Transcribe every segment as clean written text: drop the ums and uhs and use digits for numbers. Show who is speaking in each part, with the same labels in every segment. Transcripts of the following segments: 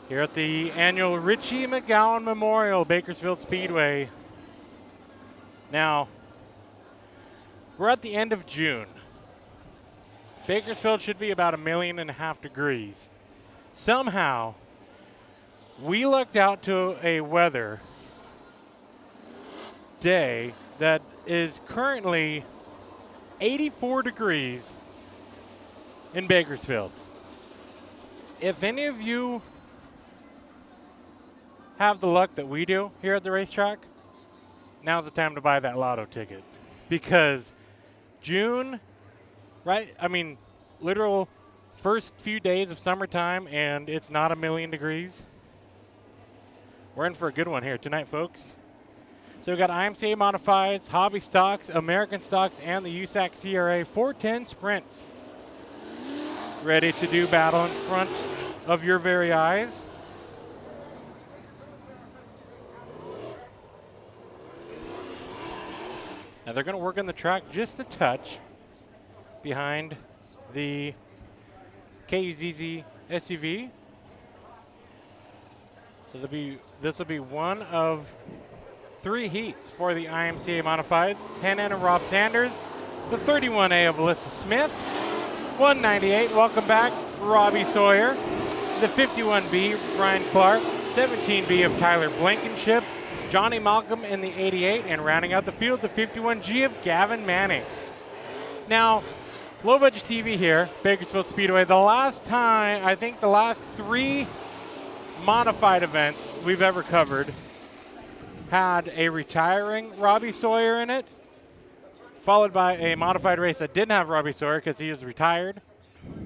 Speaker 1: Here at the annual Richie McGowan Memorial, Bakersfield Speedway. Now, we're at the end of June. Bakersfield should be about 1.5 million degrees. Somehow, we looked out to a weather day that is currently 84 degrees in Bakersfield. If any of you have the luck that we do here at the racetrack, now's the time to buy that lotto ticket. Because June, right? I mean, literal first few days of summertime, and it's not 1 million degrees. We're in for a good one here tonight, folks. So we've got IMCA Modifieds, Hobby Stocks, American Stocks, and the USAC CRA 410 Sprints. Ready to do battle in front of your very eyes. Now they're going to work on the track just a touch behind the KUZZ SUV. So this will be one of 3 heats for the IMCA Modifieds. 10N of Rob Sanders, the 31A of Alyssa Smith, 198, welcome back, Robbie Sawyer, the 51B, Brian Clark, 17B of Tyler Blankenship, Johnny Malcolm in the 88, and rounding out the field, the 51G of Gavin Manning. Now, low budget TV here, Bakersfield Speedway. The last 3 modified events we've ever covered had a retiring Robbie Sawyer in it, followed by a modified race that didn't have Robbie Sawyer because he was retired.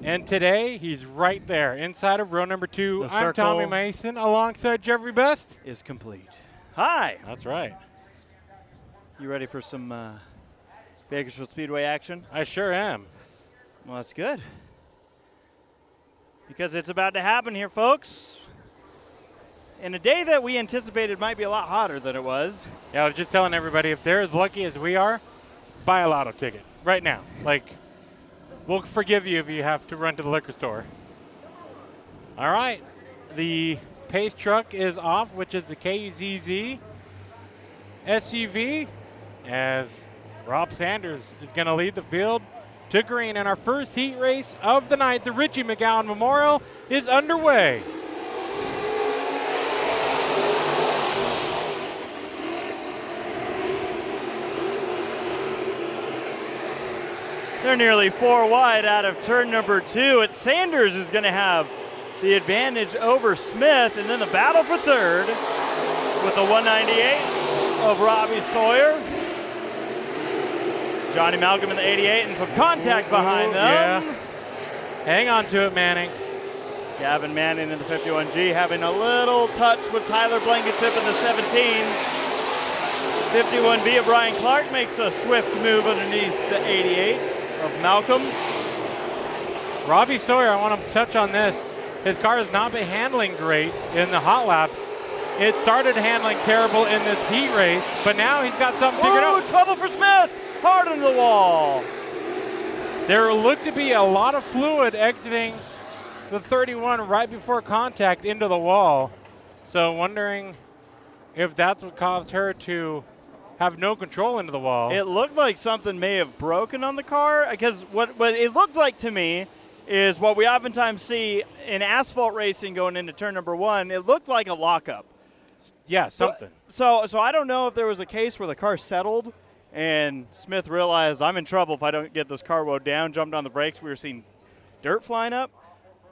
Speaker 1: And today, he's right there inside of row number 2. I'm Tommy Mason alongside Jeffrey Best.
Speaker 2: Is complete. Hi.
Speaker 1: That's right.
Speaker 2: You ready for some Bakersfield Speedway action?
Speaker 1: I sure am.
Speaker 2: Well, that's good. Because it's about to happen here, folks. In a day that we anticipated might be a lot hotter than it was.
Speaker 1: Yeah, I was just telling everybody, if they're as lucky as we are, buy a lotto ticket right now. Like, we'll forgive you if you have to run to the liquor store. All right. The pace truck is off, which is the KUZZ SUV, as Rob Sanders is going to lead the field to green. And our first heat race of the night, the Richie McGowan Memorial, is underway.
Speaker 2: They're nearly 4 wide out of turn number 2. It's Sanders who's going to have the advantage over Smith, and then the battle for third with the 198 of Robbie Sawyer. Johnny Malcolm in the 88, and some contact behind them.
Speaker 1: Yeah. Hang on to it, Manning.
Speaker 2: Gavin Manning in the 51G having a little touch with Tyler Blankenship in the 17. 51B of Brian Clark makes a swift move underneath the 88 of Malcolm.
Speaker 1: Robbie Sawyer, I want to touch on this. His car has not been handling great in the hot laps. It started handling terrible in this heat race, but now he's got something figured out.
Speaker 2: Trouble for Smith! Hard into the wall.
Speaker 1: There looked to be a lot of fluid exiting the 31 right before contact into the wall. So wondering if that's what caused her to have no control into the wall.
Speaker 2: It looked like something may have broken on the car, because what it looked like to me is what we oftentimes see in asphalt racing going into turn number 1. It looked like a lockup.
Speaker 1: Yeah, something.
Speaker 2: So I don't know if there was a case where the car settled and Smith realized, I'm in trouble if I don't get this car wound down, jumped on the brakes. We were seeing dirt flying up.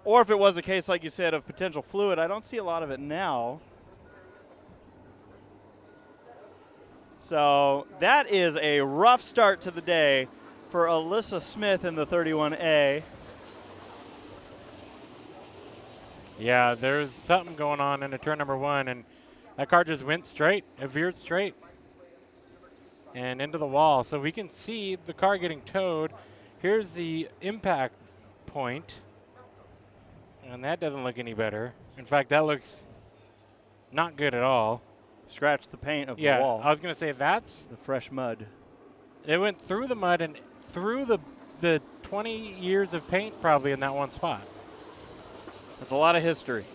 Speaker 2: Or if it was a case, like you said, of potential fluid. I don't see a lot of it now. So that is a rough start to the day for Alyssa Smith in the 31A.
Speaker 1: Yeah, there's something going on into turn number 1, and that car just went straight. It veered straight and into the wall. So we can see the car getting towed. Here's the impact point, and that doesn't look any better. In fact, that looks not good at all.
Speaker 2: Scratch the paint of the wall.
Speaker 1: I was going to say that's
Speaker 2: the fresh mud.
Speaker 1: It went through the mud and through the 20 years of paint probably in that one spot.
Speaker 2: That's a lot of history.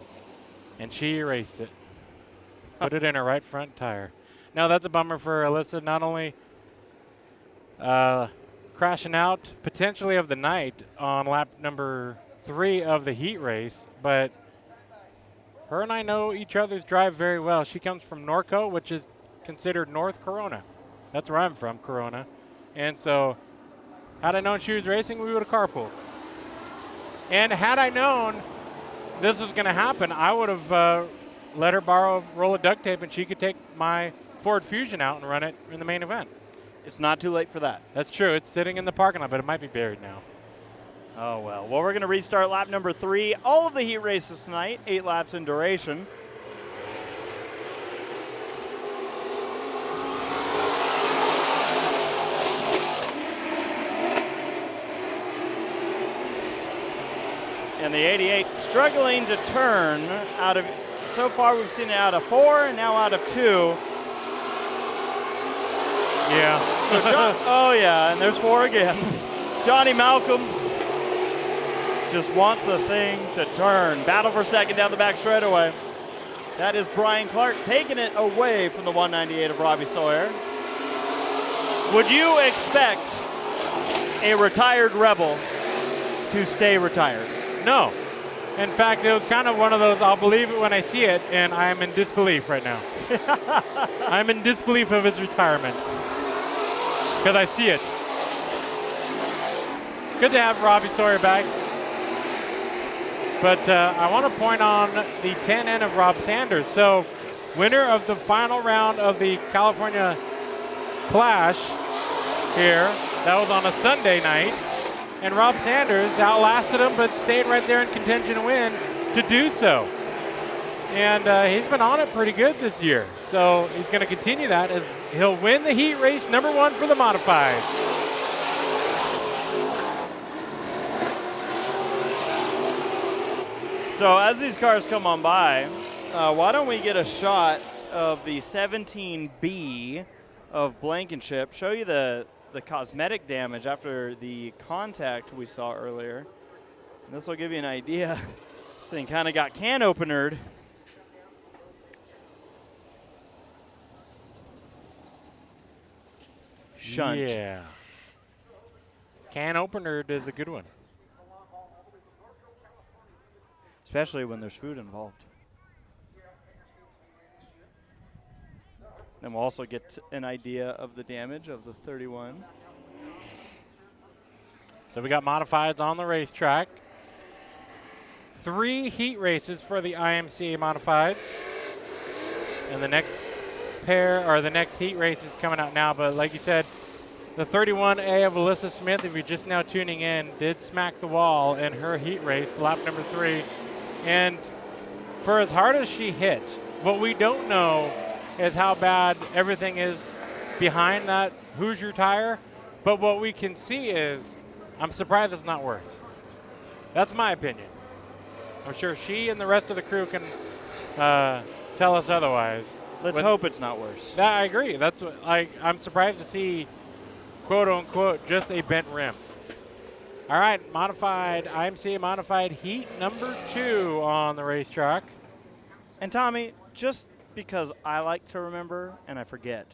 Speaker 1: and she erased it. Put it in her right front tire. Now that's a bummer for Alyssa, not only crashing out potentially of the night on lap number 3 of the heat race, but her and I know each other's drive very well. She comes from Norco, which is considered North Corona. That's where I'm from, Corona. And so had I known she was racing, we would have carpooled. And had I known this was going to happen, I would have let her borrow a roll of duct tape and she could take my Ford Fusion out and run it in the main event.
Speaker 2: It's not too late for that.
Speaker 1: That's true. It's sitting in the parking lot, but it might be buried now.
Speaker 2: Oh, well. Well, we're going to restart lap number 3. All of the heat races tonight, 8 laps in duration. And the 88 struggling to turn out of, so far we've seen it out of 4 and now out of 2.
Speaker 1: Yeah.
Speaker 2: So oh, yeah, and there's 4 again. Johnny Malcolm just wants the thing to turn. Battle for second down the back straightaway. That is Brian Clark taking it away from the 198 of Robbie Sawyer. Would you expect a retired Rebel to stay retired?
Speaker 1: No. In fact, it was kind of one of those, I'll believe it when I see it, and I am in disbelief right now. I'm in disbelief of his retirement. Because I see it. Good to have Robbie Sawyer back. But I want to point on the 10N of Rob Sanders. So, winner of the final round of the California Clash here. That was on a Sunday night. And Rob Sanders outlasted him, but stayed right there in contention to win to do so. And he's been on it pretty good this year. So he's going to continue that as he'll win the heat race number 1 for the modified.
Speaker 2: So as these cars come on by, why don't we get a shot of the 17B of Blankenship, show you the cosmetic damage after the contact we saw earlier. And this will give you an idea. This thing kind of got can openered. Shunt.
Speaker 1: Yeah. Can opener is a good one.
Speaker 2: Especially when there's food involved. And we'll also get an idea of the damage of the 31.
Speaker 1: So we got modifieds on the racetrack. 3 heat races for the IMCA modifieds. And the next pair, or the next heat race is coming out now. But like you said, the 31A of Alyssa Smith, if you're just now tuning in, did smack the wall in her heat race, lap number 3. And for as hard as she hit, what we don't know is how bad everything is behind that Hoosier tire. But what we can see is, I'm surprised it's not worse. That's my opinion. I'm sure she and the rest of the crew can tell us otherwise.
Speaker 2: Let's hope it's not worse.
Speaker 1: I agree. That's what, I'm surprised to see, quote unquote, just a bent rim. All right, modified IMCA modified heat number 2 on the racetrack.
Speaker 2: And Tommy, just because I like to remember and I forget,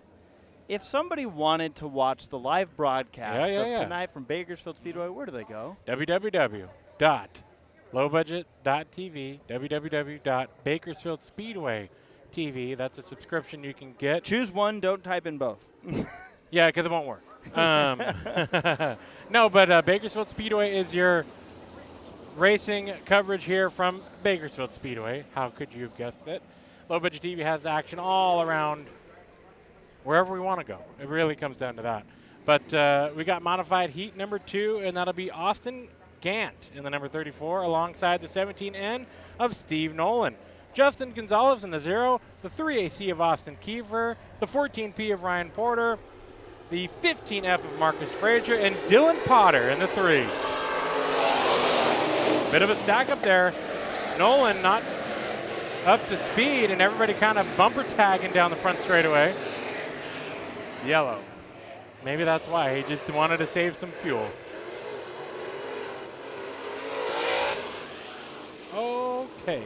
Speaker 2: if somebody wanted to watch the live broadcast of tonight from Bakersfield Speedway, where do they go?
Speaker 1: www.lowbudget.tv, www.bakersfieldspeedway.tv. That's a subscription you can get.
Speaker 2: Choose one, don't type in both.
Speaker 1: Yeah, because it won't work. No, but Bakersfield Speedway is your racing coverage here from Bakersfield Speedway. How could you have guessed it? Low Budget TV has action all around wherever we want to go. It really comes down to that. But we got modified heat number 2, and that'll be Austin Gant in the number 34 alongside the 17N of Steve Nolan. Justin Gonzalez in the 0, the 3AC of Austin Kiefer, the 14P of Ryan Porter, the 15F of Marcus Frazier, and Dylan Potter in the 3. Bit of a stack up there. Nolan not up to speed, and everybody kind of bumper tagging down the front straightaway. Yellow. Maybe that's why. He just wanted to save some fuel. Okay.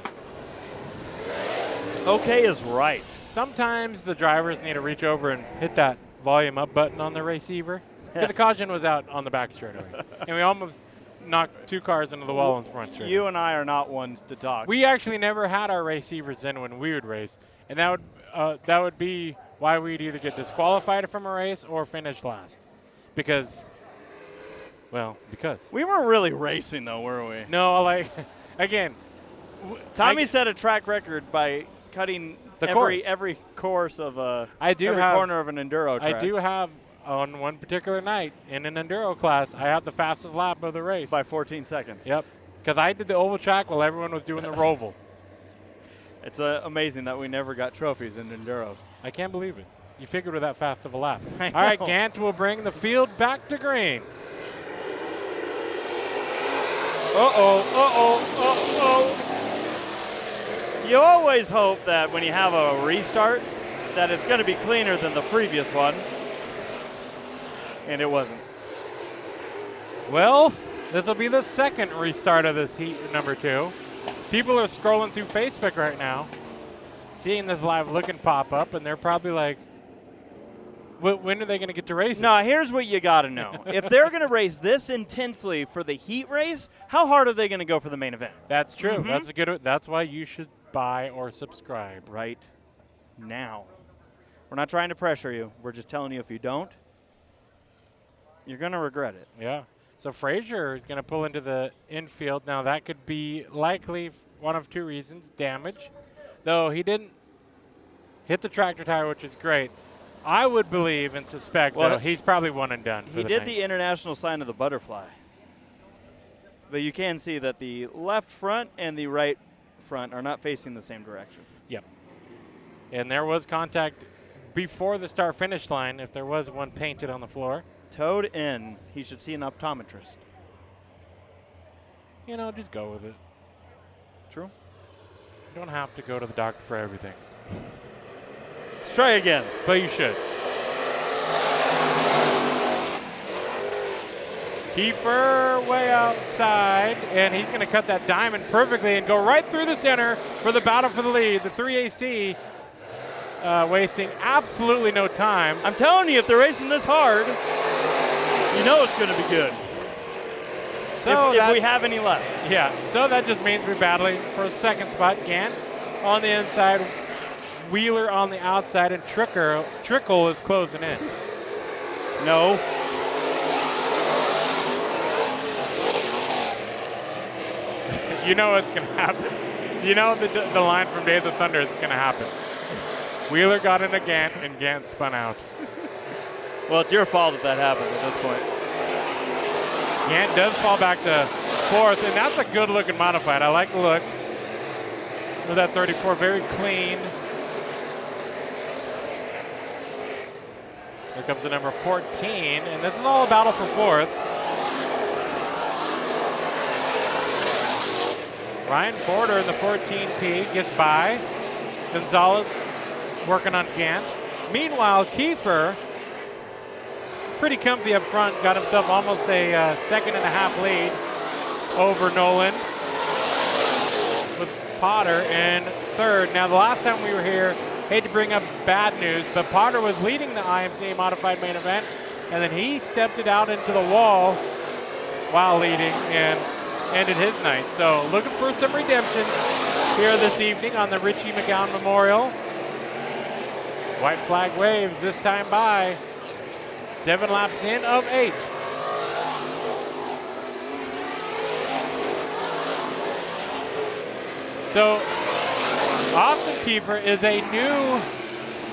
Speaker 2: Okay is right.
Speaker 1: Sometimes the drivers need to reach over and hit that volume up button on the receiver. Because the caution was out on the back straightaway. And we almost knocked 2 cars into the wall on the front straightaway.
Speaker 2: You and I are not ones to talk.
Speaker 1: We actually never had our receivers in when we would race. And that would be why we'd either get disqualified from a race or finish last. Because
Speaker 2: we weren't really racing, though, were we?
Speaker 1: No, like, again.
Speaker 2: Tommy set a track record by cutting every course of every corner of an enduro track.
Speaker 1: I do have, on one particular night, in an enduro class, I had the fastest lap of the race.
Speaker 2: By 14 seconds.
Speaker 1: Yep. Because I did the oval track while everyone was doing the roval.
Speaker 2: It's amazing that we never got trophies in enduros.
Speaker 1: I can't believe it. You figured with that fast of a lap.
Speaker 2: All
Speaker 1: right, Gant will bring the field back to green.
Speaker 2: You always hope that when you have a restart that it's going to be cleaner than the previous one. And it wasn't.
Speaker 1: Well, this will be the second restart of this heat number 2. People are scrolling through Facebook right now, seeing this live looking pop up, and they're probably like, when are they going to get to race?
Speaker 2: No, here's what you got to know. If they're going to race this intensely for the heat race, how hard are they going to go for the main event?
Speaker 1: That's true. Mm-hmm. That's why you should buy or subscribe
Speaker 2: right now. We're not trying to pressure you. We're just telling you if you don't, you're going to regret it.
Speaker 1: Yeah. So Frazier is going to pull into the infield. Now, that could be likely one of 2 reasons. Damage. Though he didn't hit the tractor tire, which is great. I would believe and suspect, though, he's probably one and done.
Speaker 2: He did the international sign of the butterfly. But you can see that the left front and the right front are not facing the same direction.
Speaker 1: Yep. And there was contact before the start-finish line, if there was one painted on the floor.
Speaker 2: Towed in. He should see an optometrist.
Speaker 1: Just go with it.
Speaker 2: True.
Speaker 1: You don't have to go to the doctor for everything.
Speaker 2: Let's try again.
Speaker 1: But you should. Kiefer way outside, and he's going to cut that diamond perfectly and go right through the center for the battle for the lead. The 3AC wasting absolutely no time.
Speaker 2: I'm telling you, if they're racing this hard, you know it's going to be good. So if we have any left.
Speaker 1: Yeah, so that just means we're battling for a second spot. Gant on the inside, Wheeler on the outside, and Trickle is closing in.
Speaker 2: No.
Speaker 1: You know what's going to happen. You know the line from Days of Thunder is going to happen. Wheeler got into Gant, and Gant spun out.
Speaker 2: Well, it's your fault if that happens at this point.
Speaker 1: Gant does fall back to 4th, and that's a good-looking modified. I like the look of that 34. Very clean. Here comes the number 14, and this is all a battle for 4th. Ryan Porter in the 14P gets by. Gonzalez working on Gant. Meanwhile, Kiefer, pretty comfy up front, got himself almost a 2.5 lead over Nolan with Potter in 3rd. Now, the last time we were here, hate to bring up bad news, but Potter was leading the IMCA modified main event, and then he stepped it out into the wall while leading and ended his night. So looking for some redemption here this evening on the Richie McGowan Memorial. White flag waves this time by. 7 laps in of 8. So Austin Kiefer is a new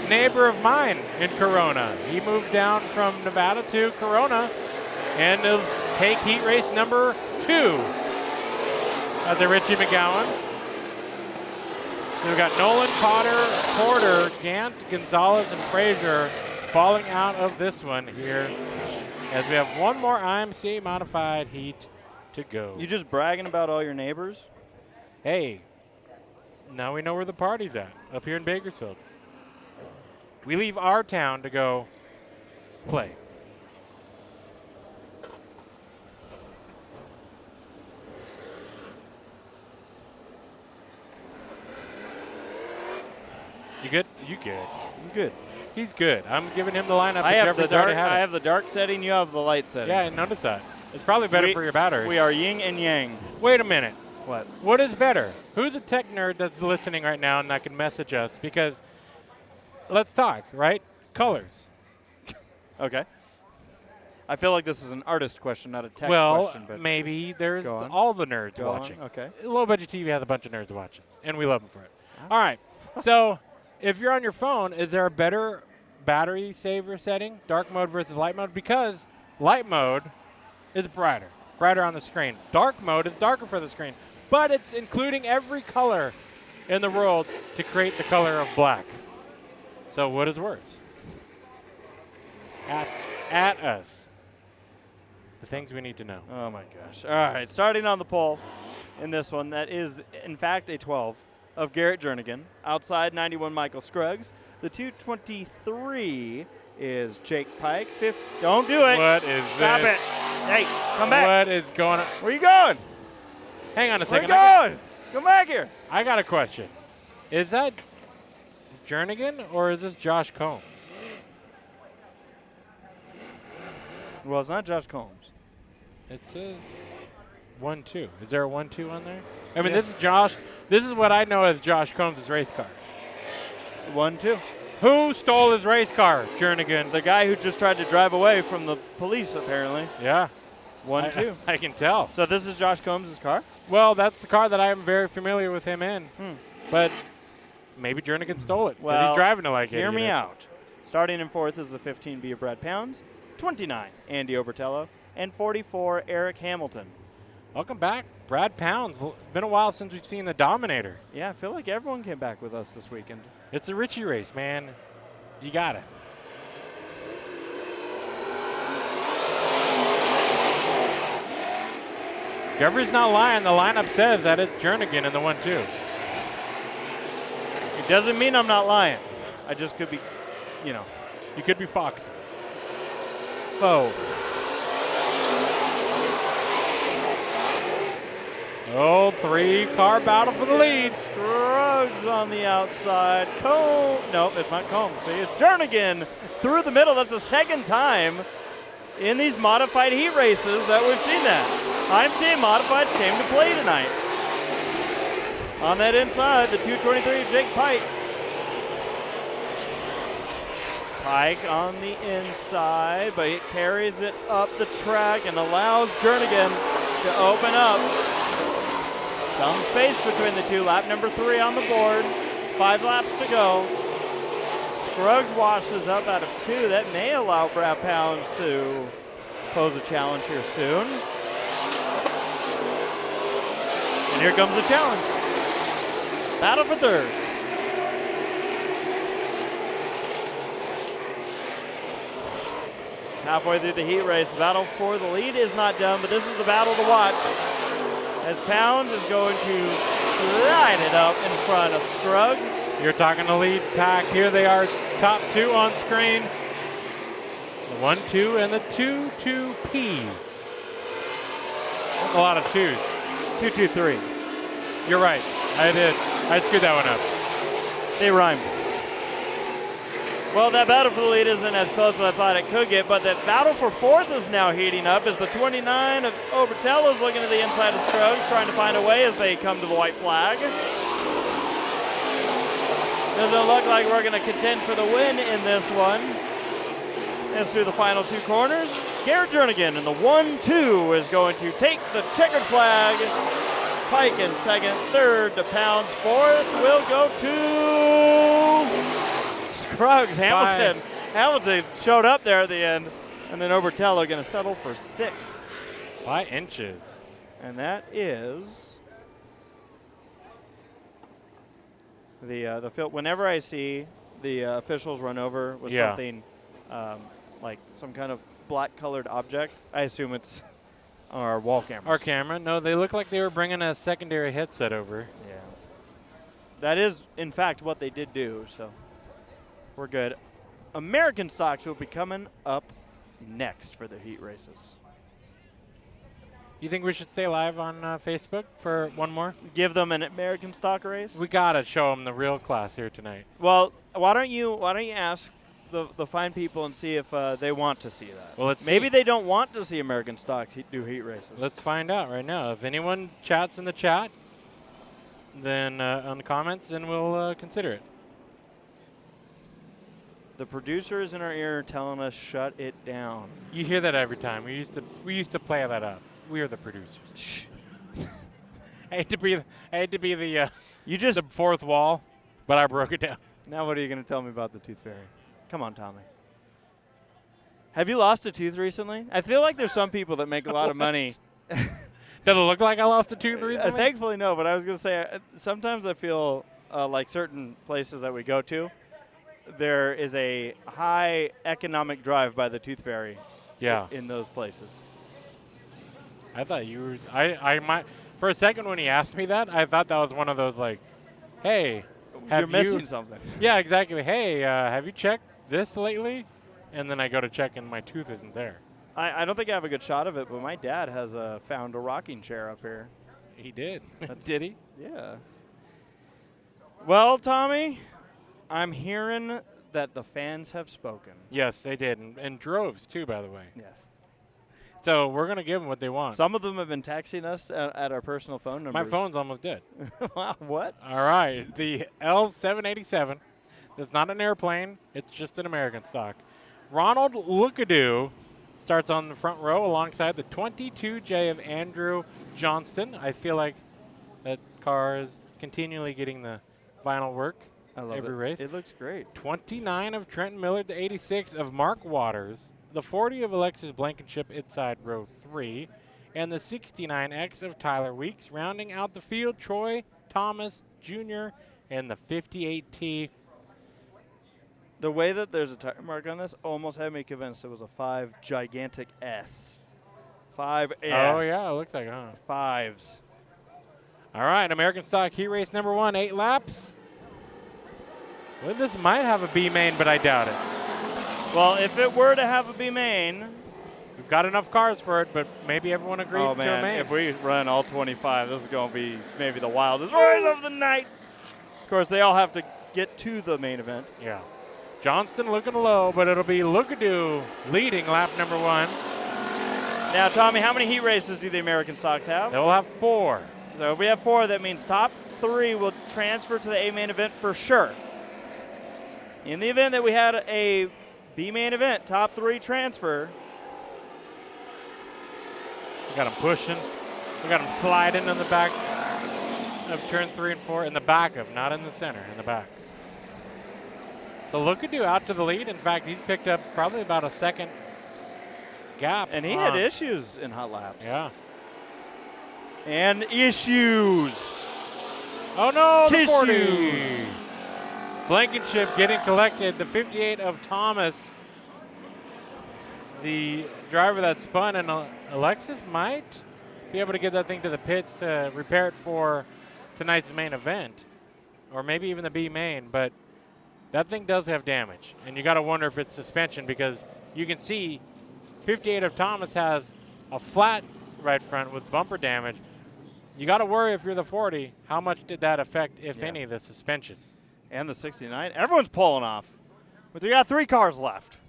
Speaker 1: neighbor of mine in Corona. He moved down from Nevada to Corona and will take heat race number 2 at the Richie McGowan. So we've got Nolan, Potter, Porter, Gant, Gonzalez, and Frazier falling out of this one here as we have one more IMCA modified heat to go.
Speaker 2: You just bragging about all your neighbors?
Speaker 1: Hey, now we know where the party's at, up here in Bakersfield. We leave our town to go play. You good? You good?
Speaker 2: I'm good.
Speaker 1: He's good. I'm giving him the lineup.
Speaker 2: I
Speaker 1: that
Speaker 2: have the
Speaker 1: Jeffrey's
Speaker 2: dark.
Speaker 1: already had
Speaker 2: I
Speaker 1: it.
Speaker 2: have the dark setting. You have the light setting.
Speaker 1: Yeah, I noticed that. It's probably better for your battery.
Speaker 2: We are yin and yang.
Speaker 1: Wait a minute.
Speaker 2: What?
Speaker 1: What is better? Who's a tech nerd that's listening right now and that can message us? Because let's talk, right? Colors.
Speaker 2: Okay. I feel like this is an artist question, not a tech
Speaker 1: Well,
Speaker 2: question. But
Speaker 1: maybe there's
Speaker 2: Go on.
Speaker 1: all the nerds
Speaker 2: Go on.
Speaker 1: watching.
Speaker 2: Okay.
Speaker 1: Low Budget TV has a bunch of nerds watching, and we love them for it. All right. So if you're on your phone, is there a better battery saver setting, dark mode versus light mode? Because light mode is brighter on the screen. Dark mode is darker for the screen, but it's including every color in the world to create the color of black. So what is worse? At us. The things we need to know.
Speaker 2: Oh my gosh. All right, starting on the pole in this one, that is in fact a 12 of Garrett Jernigan. Outside 91 Michael Scruggs. The 223 is Jake Pike. Don't do it.
Speaker 1: What is
Speaker 2: Stop
Speaker 1: this?
Speaker 2: it. Hey, come back.
Speaker 1: What is going on?
Speaker 2: Where you going?
Speaker 1: Hang on a
Speaker 2: Where
Speaker 1: second.
Speaker 2: you going? Come back here.
Speaker 1: I got a question. Is that Jernigan or is this Josh Combs?
Speaker 2: Well, it's not Josh Combs.
Speaker 1: It says 1-2. Is there a 1-2 on there? I mean,
Speaker 2: Yeah.
Speaker 1: this is Josh. This is what I know as Josh Combs' race car.
Speaker 2: 1-2.
Speaker 1: Who stole his race car? Jernigan.
Speaker 2: The guy who just tried to drive away from the police, apparently.
Speaker 1: Yeah.
Speaker 2: 1-2.
Speaker 1: I can tell.
Speaker 2: So this is Josh Combs' car?
Speaker 1: Well, that's the car that I am very familiar with him in. But maybe Jernigan stole it because
Speaker 2: Well,
Speaker 1: he's driving it like it.
Speaker 2: Hear me out. Starting in fourth is the 15B of Brad Pounds, 29 Andy Obertello, and 44 Eric Hamilton.
Speaker 1: Welcome back, Brad Pounds. Been a while since we've seen the Dominator.
Speaker 2: Yeah, I feel like everyone came back with us this weekend.
Speaker 1: It's a Richie race, man. You got it. Jeffrey's not lying. The lineup says that it's Jernigan in the 1-2.
Speaker 2: It doesn't mean I'm not lying. I just could be, you know,
Speaker 1: You could be Fox.
Speaker 2: faux.
Speaker 1: Oh, 3-car battle for the lead.
Speaker 2: Scruggs on the outside. Nope, it's not Combs. See, it's Jernigan through the middle. That's the second time in these modified heat races that we've seen that. IMCA Modifieds came to play tonight. On that inside, the 223, Jake Pike. Pike on the inside, but he carries it up the track and allows Jernigan to open up. Some space between the two. Lap number 3 on the board. 5 laps to go. Scruggs washes up out of 2. That may allow Brad Pounds to pose a challenge here soon. And here comes the challenge. Battle for third. Halfway through the heat race, the battle for the lead is not done, but this is the battle to watch. As Pounds is going to slide it up in front of Scruggs.
Speaker 1: You're talking the lead pack. Here they are, top 2 on screen. The 1-2 and the 2-2P. A lot of 2s.
Speaker 2: 2-2-3.
Speaker 1: You're right. I did. I screwed that one up.
Speaker 2: They rhyme. Well, that battle for the lead isn't as close as I thought it could get, but the battle for fourth is now heating up as the 29 of Obertello is looking to the inside of Scruggs, trying to find a way as they come to the white flag. Doesn't look like we're going to contend for the win in this one. As through the final 2 corners, Garrett Jernigan in the 1-2 is going to take the checkered flag. Pike in second, third to Pounds, fourth will go to Scruggs. Hamilton showed up there at the end, and then Obertello going to settle for 6th.
Speaker 1: By inches.
Speaker 2: And that is the field. Whenever I see the officials run over with something like some kind of black-colored object, I assume it's our wall camera.
Speaker 1: Our camera. No, they look like they were bringing a secondary headset over.
Speaker 2: Yeah. That is, in fact, what they did do, so we're good. American stocks will be coming up next for the heat races.
Speaker 1: You think we should stay live on Facebook for one more?
Speaker 2: Give them an American stock race.
Speaker 1: We gotta show them the real class here tonight.
Speaker 2: Well, why don't you ask the fine people and see if they want to see that?
Speaker 1: Well, let's
Speaker 2: maybe
Speaker 1: see.
Speaker 2: they don't want to see American stocks do heat races.
Speaker 1: Let's find out right now. If anyone chats in the chat, then on the comments, then we'll consider it.
Speaker 2: The producers in our ear are telling us shut it down.
Speaker 1: You hear that every time. We used to play that up. We are the producers.
Speaker 2: Shh.
Speaker 1: I hate to be the
Speaker 2: You just
Speaker 1: the fourth wall, but I broke it down.
Speaker 2: Now what are you going to tell me about the tooth fairy? Come on, Tommy. Have you lost a tooth recently? I feel like there's some people that make a lot of money.
Speaker 1: Does it look like I lost a tooth recently?
Speaker 2: Thankfully, no, but I was going to say, sometimes I feel like certain places that we go to, there is a high economic drive by the tooth fairy in those places.
Speaker 1: I thought you were, I might, for a second when he asked me that, I thought that was one of those like, hey,
Speaker 2: You're missing something.
Speaker 1: Yeah, exactly. Hey, have you checked this lately? And then I go to check and my tooth isn't there.
Speaker 2: I don't think I have a good shot of it, but my dad has found a rocking chair up here.
Speaker 1: He did. Did he?
Speaker 2: Yeah. Well, Tommy, I'm hearing that the fans have spoken.
Speaker 1: Yes, they did. And droves, too, by the way.
Speaker 2: Yes.
Speaker 1: So we're going to give them what they want.
Speaker 2: Some of them have been texting us at our personal phone numbers.
Speaker 1: My phone's almost dead.
Speaker 2: Wow, what?
Speaker 1: All right. The L787. It's not an airplane. It's just an American stock. Ronald Lookadoo starts on the front row alongside the 22J of Andrew Johnston. I feel like that car is continually getting the vinyl work every race.
Speaker 2: It looks great.
Speaker 1: 29 of Trenton Miller, the 86 of Mark Waters, the 40 of Alexis Blankenship inside row 3, and the 69X of Tyler Weeks. Rounding out the field, Troy Thomas Jr. and the 58T.
Speaker 2: The way that there's a tire mark on this almost had me convinced it was a 5 gigantic S. 5S.
Speaker 1: Oh, yeah, it looks like, huh?
Speaker 2: 5s.
Speaker 1: All right, American stock heat race number 1, 8 laps. Well, this might have a B main, but I doubt it.
Speaker 2: Well, if it were to have a B main,
Speaker 1: we've got enough cars for it, but maybe everyone agreed to a main.
Speaker 2: If we run all 25, this is going to be maybe the wildest race of the night. Of course, they all have to get to the main event.
Speaker 1: Yeah. Johnston looking low, but it'll be Lookadoo leading lap number 1.
Speaker 2: Now, Tommy, how many heat races do the American stocks have?
Speaker 1: They'll have 4.
Speaker 2: So if we have 4, that means top 3 will transfer to the A main event for sure. In the event that we had a B main event, top 3 transfer.
Speaker 1: We got him pushing. We got him sliding in the back of turn 3 and 4. In the back of, not in the center, in the back. So Lookadoo out to the lead. In fact, he's picked up probably about a second gap.
Speaker 2: And he had issues in hot laps.
Speaker 1: Yeah.
Speaker 2: And issues.
Speaker 1: Oh, no,
Speaker 2: Tissues.
Speaker 1: The 40. Blankenship getting collected. The 58 of Thomas, the driver that spun, and Alexis might be able to get that thing to the pits to repair it for tonight's main event, or maybe even the B main, but that thing does have damage, and you got to wonder if it's suspension, because you can see 58 of Thomas has a flat right front with bumper damage. You got to worry if you're the 40, how much did that affect, if any, the suspension?
Speaker 2: And the 69. Everyone's pulling off. But we got 3 cars left.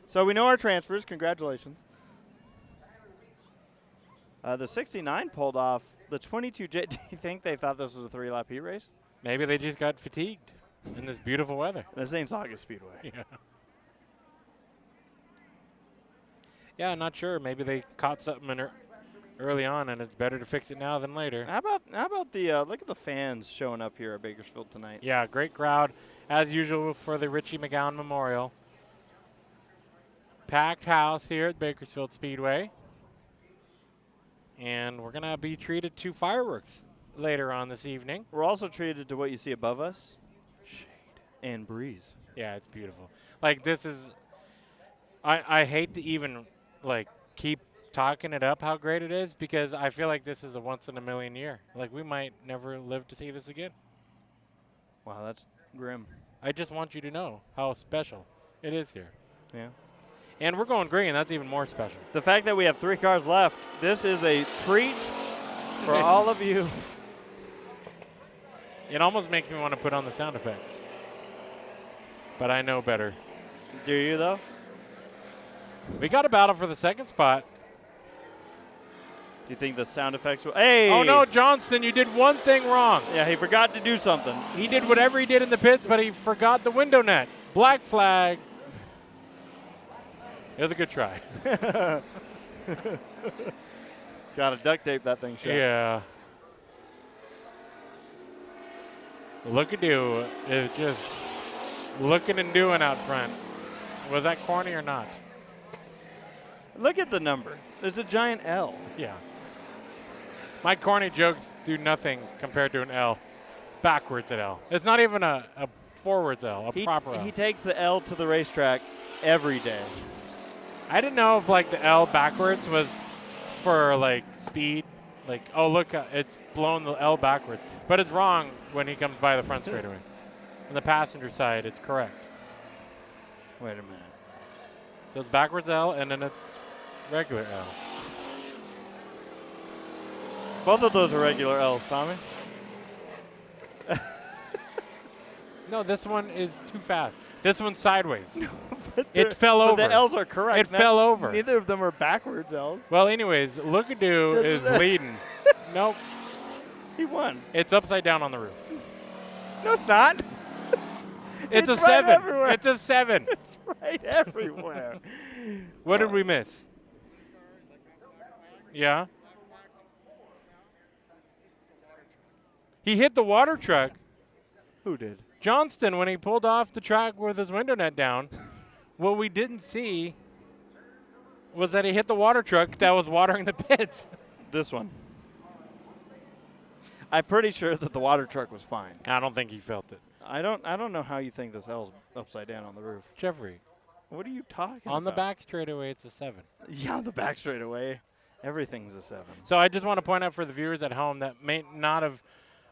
Speaker 2: So we know our transfers. Congratulations. The 69 pulled off. The 22J, do you think they thought this was a 3-lap heat race?
Speaker 1: Maybe they just got fatigued in this beautiful weather.
Speaker 2: This ain't Saga Speedway.
Speaker 1: Yeah. Yeah, I'm not sure. Maybe they caught something early on, and it's better to fix it now than later.
Speaker 2: How about the look at the fans showing up here at Bakersfield tonight?
Speaker 1: Yeah, great crowd as usual for the Richie McGowan Memorial. Packed house here at Bakersfield Speedway, and we're gonna be treated to fireworks later on this evening.
Speaker 2: We're also treated to what you see above us.
Speaker 1: Shade
Speaker 2: and breeze.
Speaker 1: Yeah, it's beautiful. Like, this is, I hate to even like keep talking it up how great it is, because I feel like this is a once in a million year. Like, we might never live to see this again.
Speaker 2: Wow, that's grim.
Speaker 1: I just want you to know how special it is here.
Speaker 2: Yeah.
Speaker 1: And we're going green. That's even more special.
Speaker 2: The fact that we have 3 cars left, this is a treat for all of you.
Speaker 1: It almost makes me want to put on the sound effects. But I know better.
Speaker 2: Do you, though?
Speaker 1: We got a battle for the second spot.
Speaker 2: Do you think the sound effects will... Hey!
Speaker 1: Oh, no, Johnston, you did one thing wrong.
Speaker 2: Yeah, he forgot to do something.
Speaker 1: He did whatever he did in the pits, but he forgot the window net. Black flag. It was a good try.
Speaker 2: Got to duct tape that thing shut.
Speaker 1: Yeah. Look-a-do is just looking and doing out front. Was that corny or not?
Speaker 2: Look at the number. There's a giant L.
Speaker 1: Yeah. My corny jokes do nothing compared to an L. Backwards at L. It's not even a forwards L, a proper L.
Speaker 2: He takes the L to the racetrack every day.
Speaker 1: I didn't know if like the L backwards was for like speed. Like, oh, look, it's blowing the L backwards. But it's wrong when he comes by the front straightaway. On the passenger side, it's correct.
Speaker 2: Wait a minute.
Speaker 1: So it's backwards L, and then it's regular L.
Speaker 2: Both of those are regular L's, Tommy.
Speaker 1: No, this one is too fast. This one's sideways.
Speaker 2: No,
Speaker 1: it fell over.
Speaker 2: The L's are correct.
Speaker 1: It fell over.
Speaker 2: Neither of them are backwards L's.
Speaker 1: Well, anyways, Look-a-do is leading. Nope.
Speaker 2: He won.
Speaker 1: It's upside down on the roof.
Speaker 2: No, it's not.
Speaker 1: It's a
Speaker 2: right
Speaker 1: 7.
Speaker 2: Everywhere.
Speaker 1: It's a 7.
Speaker 2: It's right everywhere.
Speaker 1: What did we miss? Yeah. He hit the water truck.
Speaker 2: Who did?
Speaker 1: Johnston, when he pulled off the track with his window net down. What we didn't see was that he hit the water truck that was watering the pits.
Speaker 2: This one. I'm pretty sure that the water truck was fine.
Speaker 1: I don't think he felt it.
Speaker 2: I don't know how you think this L's upside down on the roof.
Speaker 1: Jeffrey.
Speaker 2: What are you talking about?
Speaker 1: On the back straightaway, it's a 7.
Speaker 2: Yeah, on the back straightaway, everything's a 7.
Speaker 1: So I just want to point out for the viewers at home that may not have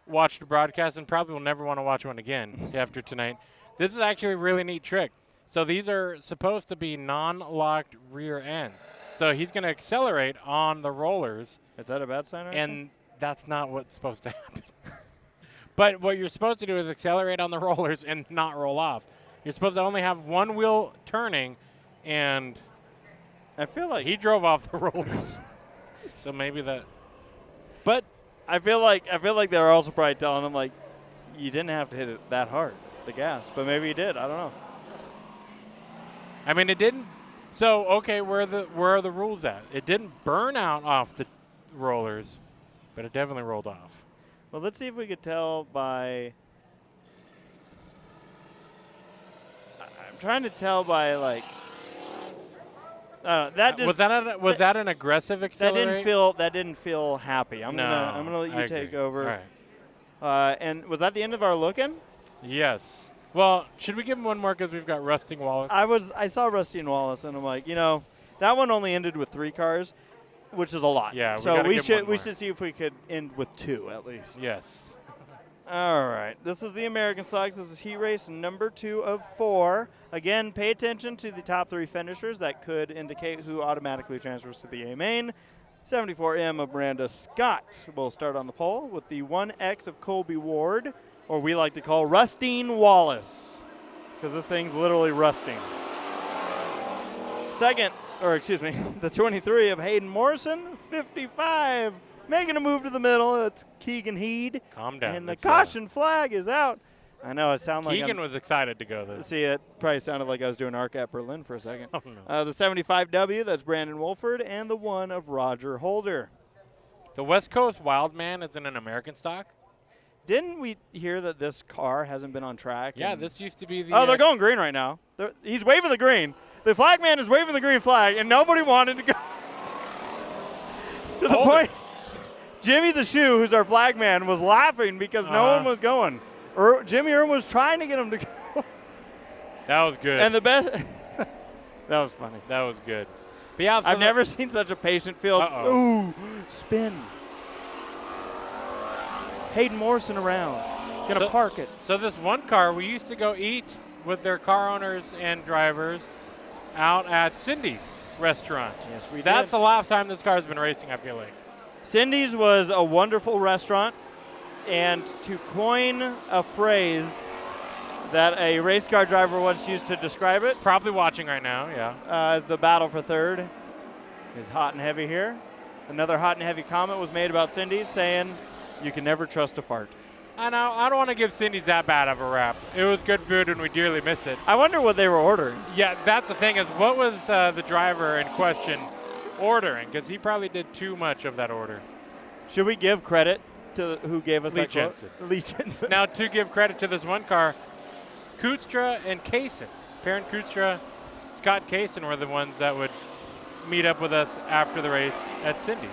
Speaker 1: watched the broadcast and probably will never want to watch one again after tonight. This is actually a really neat trick. So these are supposed to be non-locked rear ends. So he's going to accelerate on the rollers.
Speaker 2: Is that a bad sign?
Speaker 1: And that's not what's supposed to happen. But what you're supposed to do is accelerate on the rollers and not roll off. You're supposed to only have one wheel turning, and
Speaker 2: I feel like
Speaker 1: he drove off the rollers. So maybe that. But
Speaker 2: I feel like they're also probably telling him like, you didn't have to hit it that hard, the gas, but maybe you did. I don't know.
Speaker 1: I mean, it didn't. So okay, where are the rules at? It didn't burn out off the rollers, but it definitely rolled off.
Speaker 2: Well, let's see if we could tell by. I'm trying to tell by like. That just
Speaker 1: was that an aggressive acceleration?
Speaker 2: That didn't feel happy. I'm gonna let you take over.
Speaker 1: All right.
Speaker 2: And was that the end of our looking?
Speaker 1: Yes. Well, should we give him one more because we've got Rusting Wallace?
Speaker 2: I saw Rusty and Wallace, and I'm like, that one only ended with 3 cars, which is a lot.
Speaker 1: Yeah.
Speaker 2: So we should see if we could end with 2 at least.
Speaker 1: Yes.
Speaker 2: All right. This is the American Stocks. This is heat race number 2 of 4. Again, pay attention to the top 3 finishers. That could indicate who automatically transfers to the A main. 74M of Miranda Scott will start on the pole with the 1X of Colby Ward, or we like to call Rusting Wallace, because this thing's literally rusting. The 23 of Hayden Morrison, 55. Making a move to the middle, it's Keegan Heed.
Speaker 1: Calm down.
Speaker 2: And the caution flag is out. I know, it sounded like
Speaker 1: Keegan was excited to go there.
Speaker 2: See, it probably sounded like I was doing ARC at Berlin for a second.
Speaker 1: Oh, no.
Speaker 2: The 75W, that's Brandon Wolford, and the 1 of Roger Holder.
Speaker 1: The West Coast Wildman is in an American stock?
Speaker 2: Didn't we hear that this car hasn't been on track?
Speaker 1: Yeah, this used to be the...
Speaker 2: Oh, they're going green right now. He's waving the green. The flagman is waving the green flag, and nobody wanted to go. To the point, Jimmy the Shoe, who's our flagman, was laughing because no one was going. Jimmy Irwin was trying to get him to go.
Speaker 1: That was good.
Speaker 2: And the best... That was funny.
Speaker 1: That was good. But yeah, so
Speaker 2: I've never seen such a patient field. Ooh, spin. Hayden Morrison around. Gonna park it.
Speaker 1: So this one car, we used to go eat with their car owners and drivers out at Cindy's restaurant.
Speaker 2: Yes, we
Speaker 1: That's
Speaker 2: did.
Speaker 1: the last time this car's been racing, I feel like.
Speaker 2: Cindy's was a wonderful restaurant, and to coin a phrase that a race car driver once used to describe it,
Speaker 1: Probably watching right now, yeah.
Speaker 2: as the battle for third is hot and heavy here. Another hot and heavy comment was made about Cindy's saying, you can never trust a fart.
Speaker 1: I know, I don't want to give Cindy's that bad of a rap. It was good food and we dearly miss it.
Speaker 2: I wonder what they were ordering.
Speaker 1: Yeah, that's the thing is, what was the driver in question ordering? Because he probably did too much of that order.
Speaker 2: Should we give credit to who gave us
Speaker 1: Lee
Speaker 2: that quote?
Speaker 1: Jensen.
Speaker 2: Lee Jensen.
Speaker 1: Now, to give credit to this one car, Kutstra and Kaysen. Perrin Kutstra, Scott Kaysen were the ones that would meet up with us after the race at Cindy's.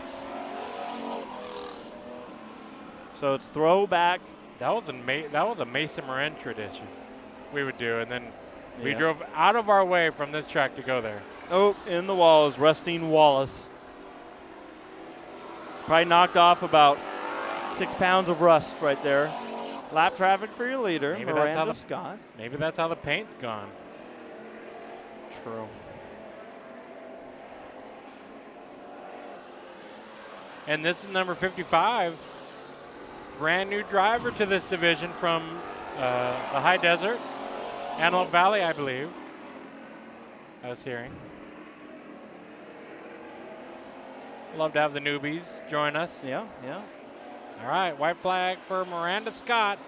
Speaker 2: So it's throwback.
Speaker 1: That was a Mesa Marin tradition we would do, and then we
Speaker 2: Yeah.
Speaker 1: drove out of our way from this track to go there.
Speaker 2: Oh, in the wall is Rustine Wallace. Probably knocked off about 6 pounds of rust right there. Lap traffic for your leader,
Speaker 1: Maybe that's how
Speaker 2: Miranda
Speaker 1: the-
Speaker 2: Scott.
Speaker 1: Maybe that's how the paint's gone.
Speaker 2: True.
Speaker 1: And this is number 55. Brand new driver to this division from the high desert, Antelope Valley, I believe. I was hearing. Love to have the newbies join us.
Speaker 2: Yeah, yeah.
Speaker 1: All right, white flag for Miranda Scott.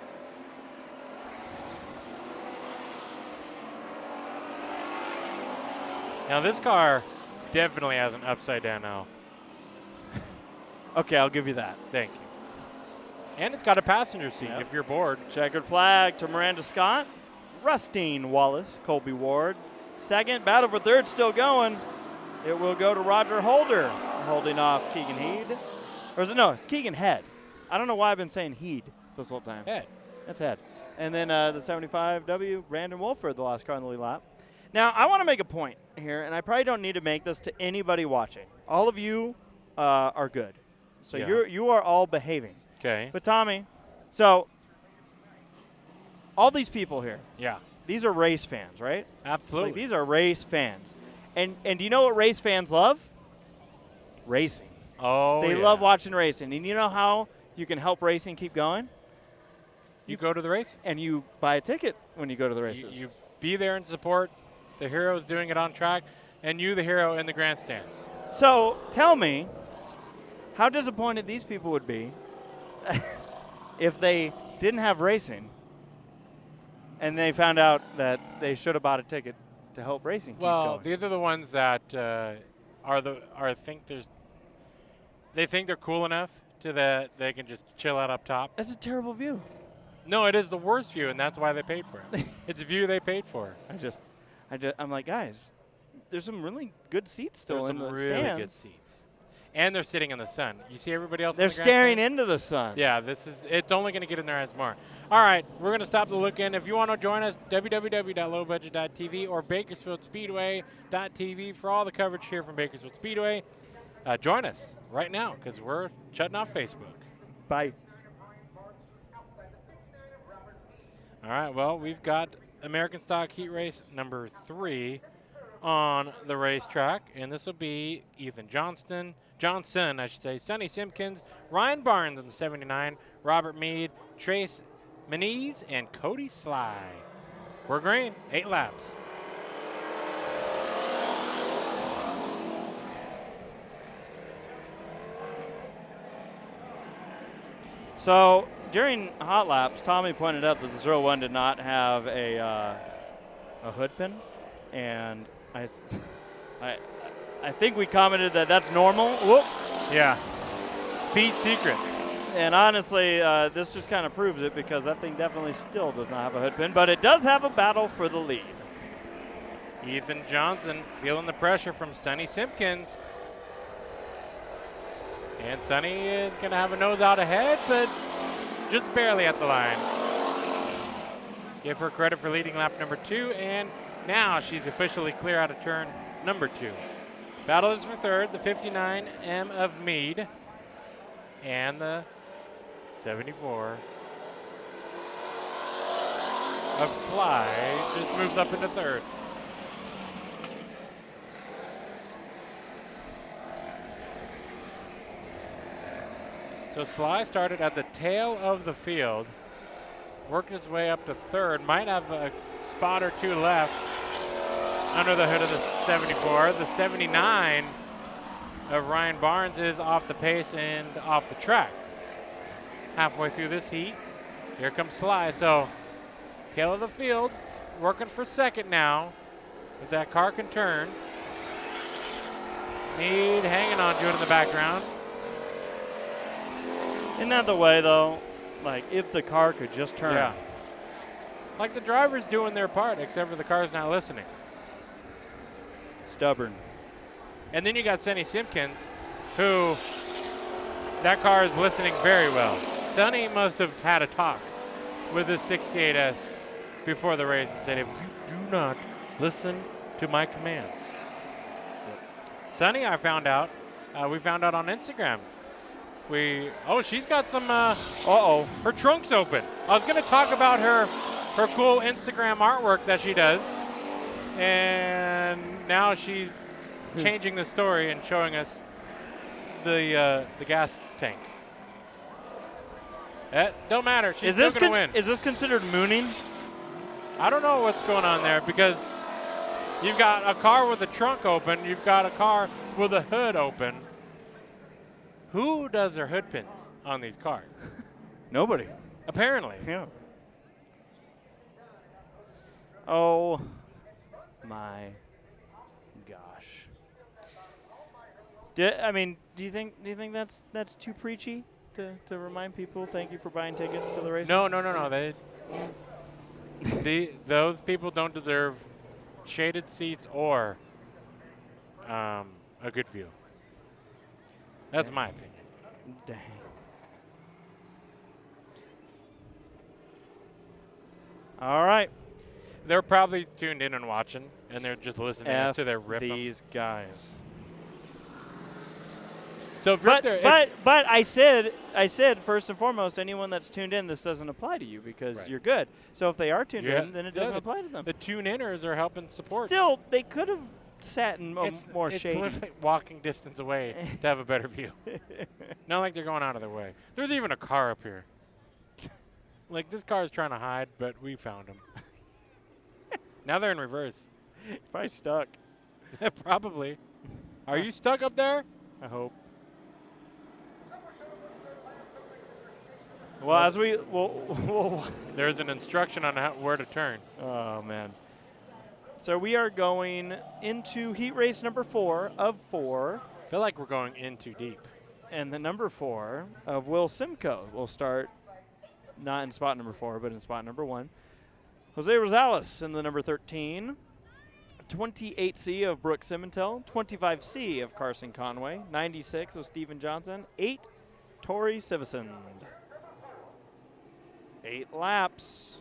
Speaker 1: Now this car definitely has an upside down L.
Speaker 2: Okay, I'll give you that.
Speaker 1: Thank you. And it's got a passenger seat
Speaker 2: Yep.
Speaker 1: if you're bored.
Speaker 2: Checkered flag to Miranda Scott. Rustine Wallace, Colby Ward. Second, battle for third still going. It will go to Roger Holder, holding off Keegan Heed. Or is it, no, it's Keegan Head. I don't know why I've been saying Heed this whole time.
Speaker 1: Head.
Speaker 2: That's Head. And then the 75W, Brandon Wolford, the last car in the lead lap. Now, I want to make a point here, and I probably don't need to make this to anybody watching. All of you are good. So
Speaker 1: Yeah.
Speaker 2: you are all behaving.
Speaker 1: Okay.
Speaker 2: But Tommy, so all these people here,
Speaker 1: Yeah.
Speaker 2: these are race fans, right?
Speaker 1: Absolutely.
Speaker 2: Like, these are race fans. And do you know what race fans love? Racing.
Speaker 1: Oh,
Speaker 2: They
Speaker 1: yeah.
Speaker 2: love watching racing. And you know how you can help racing keep going?
Speaker 1: You go to the races.
Speaker 2: And you buy a ticket when you go to the
Speaker 1: you,
Speaker 2: races.
Speaker 1: you be there and support the heroes doing it on track, and you, the hero, in the grandstands.
Speaker 2: So tell me, how disappointed these people would be if they didn't have racing and they found out that they should have bought a ticket to help racing keep
Speaker 1: Well,
Speaker 2: going.
Speaker 1: these are the ones that they think they're cool enough to that they can just chill out up top.
Speaker 2: That's a terrible view.
Speaker 1: No, it is the worst view, and that's why they paid for it. It's a view they paid for.
Speaker 2: I'm like, guys, there's some really good seats still
Speaker 1: There's
Speaker 2: in
Speaker 1: some
Speaker 2: the
Speaker 1: really
Speaker 2: stands.
Speaker 1: good seats. And they're sitting in the sun. You see everybody else
Speaker 2: They're
Speaker 1: in the
Speaker 2: staring
Speaker 1: grandstand?
Speaker 2: into the sun.
Speaker 1: Yeah, it's only going to get in their eyes more. All right, we're going to stop the look in. If you want to join us, www.lowbudget.tv or bakersfieldspeedway.tv for all the coverage here from Bakersfield Speedway. Join us right now because we're shutting off Facebook.
Speaker 2: Bye.
Speaker 1: All right, well, we've got American Stock Heat Race number 3 on the racetrack, and this will be Ethan Johnson, Sonny Simpkins, Ryan Barnes in the 79, Robert Meade, Trace Meniz, and Cody Sly. We're green, 8 laps.
Speaker 2: So during hot laps, Tommy pointed out that the 01 did not have a hood pin, and I think we commented that that's normal. Whoop.
Speaker 1: Yeah. Speed secret.
Speaker 2: And honestly, this just kind of proves it because that thing definitely still does not have a hood pin, but it does have a battle for the lead.
Speaker 1: Ethan Johnson feeling the pressure from Sonny Simpkins. And Sonny is going to have a nose out ahead, but just barely at the line. Give her credit for leading lap number 2, and now she's officially clear out of turn number 2. Battle is for third, the 59 M of Meade, and the 74 of Sly just moves up into third. So Sly started at the tail of the field, worked his way up to third, might have a spot or two left under the hood of the 74. The 79 of Ryan Barnes is off the pace and off the track. Halfway through this heat, here comes Sly. So tail of the field, working for second now. If that car can turn. Meade hanging on to it in the background.
Speaker 2: Isn't that the way, though? Like, if the car could just turn.
Speaker 1: Yeah. Like the driver's doing their part, except for the car's not listening.
Speaker 2: Stubborn.
Speaker 1: And then you got Sonny Simpkins, who that car is listening very well. Sonny must have had a talk with his 68S before the race and said, if you do not listen to my commands. Sonny, I found out, we found out on Instagram. She's got some, her trunk's open. I was going to talk about her cool Instagram artwork that she does. And now she's changing the story and showing us the gas tank. Don't matter. She's still going to win.
Speaker 2: Is this considered mooning?
Speaker 1: I don't know what's going on there because you've got a car with the trunk open. You've got a car with the hood open. Who does their hood pins on these cars?
Speaker 2: Nobody.
Speaker 1: Apparently.
Speaker 2: Yeah. Oh my gosh. Do you think that's too preachy to remind people thank you for buying tickets to the race?
Speaker 1: No. Those people don't deserve shaded seats or a good view. That's my opinion.
Speaker 2: Dang. All right.
Speaker 1: They're probably tuned in and watching, and they're just listening to their rip 'em.
Speaker 2: These guys.
Speaker 1: So if you're there,
Speaker 2: but I said first and foremost, anyone that's tuned in, this doesn't apply to you because you're good. So if they are tuned in, then it doesn't apply to them.
Speaker 1: The tune-inners are helping support.
Speaker 2: Still, they could have sat in more
Speaker 1: it's
Speaker 2: shady.
Speaker 1: literally walking distance away to have a better view. Not like they're going out of their way. There's even a car up here. Like this car is trying to hide, but we found him. Now they're in reverse.
Speaker 2: Probably stuck.
Speaker 1: Probably. Are you stuck up there?
Speaker 2: I hope. Well, as we'll
Speaker 1: there's an instruction on where to turn.
Speaker 2: Oh man. So we are going into heat race number 4 of 4.
Speaker 1: I feel like we're going in too deep.
Speaker 2: And the number 4 of Will Simcoe will start not in spot number 4, but in spot number 1. Jose Rosales in the number 13. 28C of Brooke Simontel. 25C of Carson Conway. 96 of Steven Johnson. 8, Tori Sivison. 8 laps.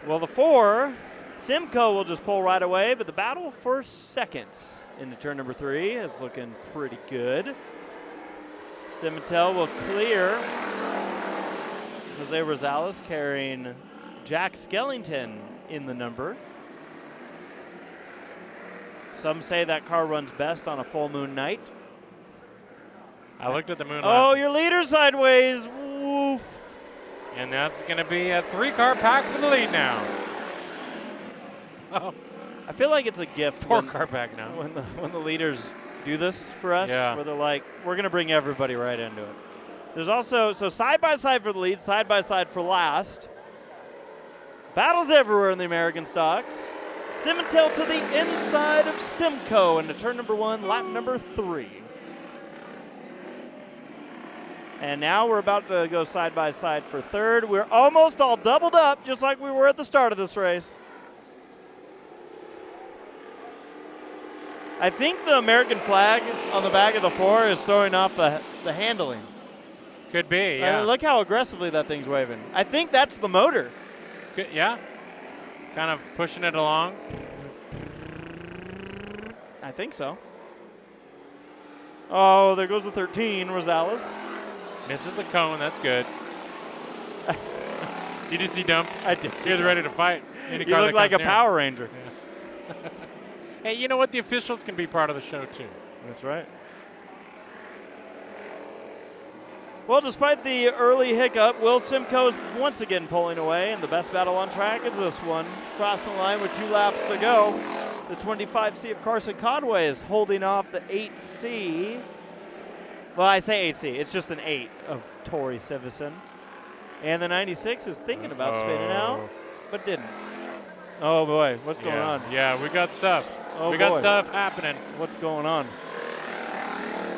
Speaker 2: Well, the 4, Simcoe will just pull right away, but the battle for second into turn number 3 is looking pretty good. Simontel will clear. Jose Rosales carrying Jack Skellington in the number. Some say that car runs best on a full moon night.
Speaker 1: I looked at the moon.
Speaker 2: Oh, your leader sideways. Woof.
Speaker 1: And that's going to be a 3-car pack for the lead now. Oh,
Speaker 2: I feel like it's a gift.
Speaker 1: 4-car pack now.
Speaker 2: When the leaders do this for us,
Speaker 1: yeah.
Speaker 2: Where they're like, we're going to bring everybody right into it. There's also, so side-by-side for the lead, side-by-side for last. Battles everywhere in the American stocks. Simontel to the inside of Simcoe into turn number 1, lap number 3. And now we're about to go side-by-side for third. We're almost all doubled up, just like we were at the start of this race. I think the American flag on the back of the 4 is throwing off the handling.
Speaker 1: Could be, yeah.
Speaker 2: Look how aggressively that thing's waving. I think that's the motor.
Speaker 1: Yeah. Kind of pushing it along.
Speaker 2: I think so. Oh, there goes the 13, Rosales.
Speaker 1: Misses the cone. That's good. Did you see Dump?
Speaker 2: I did.
Speaker 1: He was ready to fight.
Speaker 2: He looked like a Power Ranger.
Speaker 1: Yeah. Hey, you know what? The officials can be part of the show, too.
Speaker 2: That's right. Well, despite the early hiccup, Will Simcoe's once again pulling away, and the best battle on track is this one. Crossing the line with 2 laps to go. The 25C of Carson Conway is holding off the 8C. Well, I say 8C. It's just an 8 of Tori Sivison. And the 96 is thinking about spinning out, but didn't. Oh, boy. What's going on?
Speaker 1: Yeah, we got stuff.
Speaker 2: Oh,
Speaker 1: we got stuff happening.
Speaker 2: What's going on?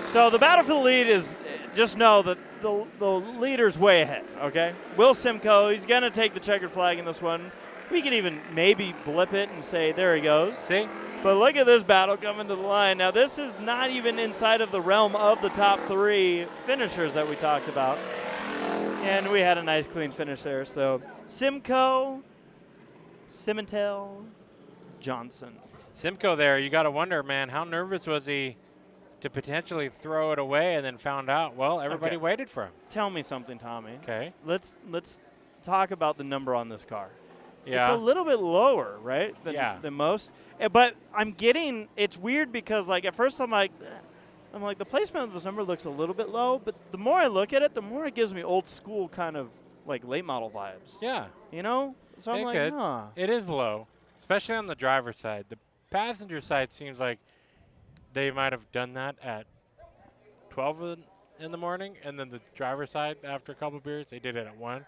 Speaker 2: So the battle for the lead is, just know that the leader's way ahead, okay? Will Simcoe, he's going to take the checkered flag in this one. We can even maybe blip it and say, there he goes.
Speaker 1: See?
Speaker 2: But look at this battle coming to the line. Now, this is not even inside of the realm of the top 3 finishers that we talked about. And we had a nice, clean finish there. So Simcoe, Simontel, Johnson.
Speaker 1: Simcoe there, you got to wonder, man, how nervous was he to potentially throw it away and then found out? Well, everybody waited for him.
Speaker 2: Tell me something, Tommy.
Speaker 1: Okay.
Speaker 2: Let's talk about the number on this car.
Speaker 1: Yeah.
Speaker 2: It's a little bit lower, right, than most. But I'm getting – it's weird because, like, at first I'm like, the placement of this number looks a little bit low. But the more I look at it, the more it gives me old school kind of, like, late model vibes.
Speaker 1: Yeah.
Speaker 2: You know? So I'm like, huh.
Speaker 1: It is low, especially on the driver's side. The passenger side seems like they might have done that at 12 in the morning, and then the driver's side, after a couple of beers, they did it at 1.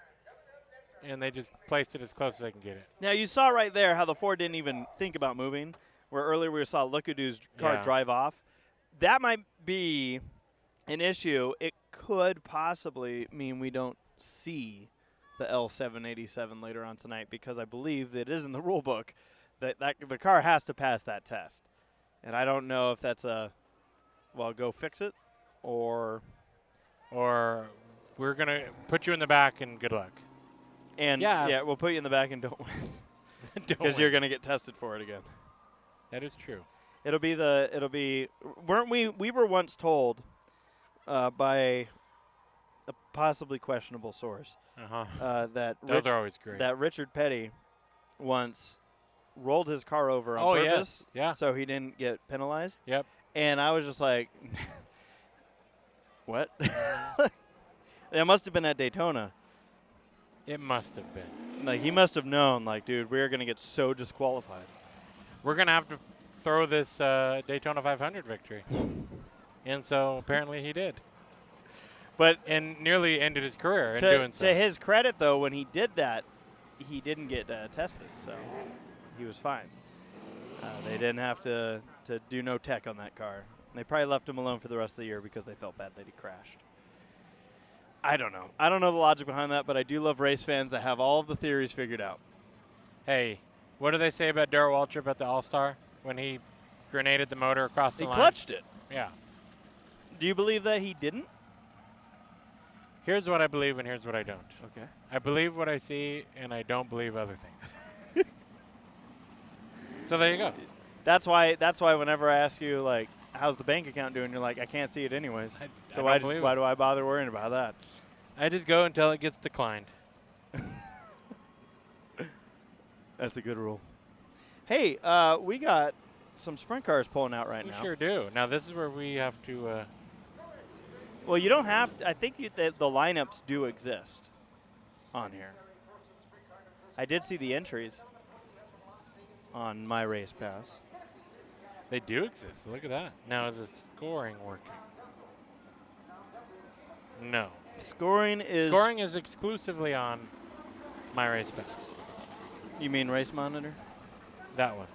Speaker 1: And they just placed it as close as they can get it.
Speaker 2: Now, you saw right there how the Ford didn't even think about moving, where earlier we saw Lukadu's car drive off. That might be an issue. It could possibly mean we don't see the L787 later on tonight, because I believe it is in the rule book that the car has to pass that test. And I don't know if that's a, well, go fix it, or
Speaker 1: we're going to put you in the back and good luck.
Speaker 2: And we'll put you in the back and don't win, because you're going to get tested for it again.
Speaker 1: That is true.
Speaker 2: Weren't we were once told by a possibly questionable source that
Speaker 1: those are always great.
Speaker 2: That Richard Petty once rolled his car over on purpose, so he didn't get penalized.
Speaker 1: Yep.
Speaker 2: And I was just like, what? It must have been at Daytona.
Speaker 1: It must have been.
Speaker 2: Like, he must have known, like, dude, we're going to get so disqualified.
Speaker 1: We're going to have to throw this Daytona 500 victory. And so apparently he did. And nearly ended his career in doing so.
Speaker 2: To his credit, though, when he did that, he didn't get tested, so he was fine. They didn't have to do no tech on that car. They probably left him alone for the rest of the year because they felt bad that he crashed. I don't know. I don't know the logic behind that, but I do love race fans that have all of the theories figured out.
Speaker 1: Hey, what do they say about Darrell Waltrip at the All-Star when he grenaded the motor across the line?
Speaker 2: He clutched it.
Speaker 1: Yeah.
Speaker 2: Do you believe that he didn't?
Speaker 1: Here's what I believe and here's what I don't.
Speaker 2: Okay.
Speaker 1: I believe what I see and I don't believe other things. So there you go.
Speaker 2: That's why whenever I ask you, like, how's the bank account doing, you're like, I can't see it anyways. So why do I bother worrying about that?
Speaker 1: I just go until it gets declined.
Speaker 2: That's a good rule. Hey, we got some sprint cars pulling out right now.
Speaker 1: We sure do. Now, this is where we have to
Speaker 2: well, you don't have to. I think the lineups do exist on here. I did see the entries on my race pass.
Speaker 1: They do exist. Look at that. Now, is the scoring working? No.
Speaker 2: Scoring is
Speaker 1: exclusively on my race pass.
Speaker 2: You mean Race Monitor?
Speaker 1: That one.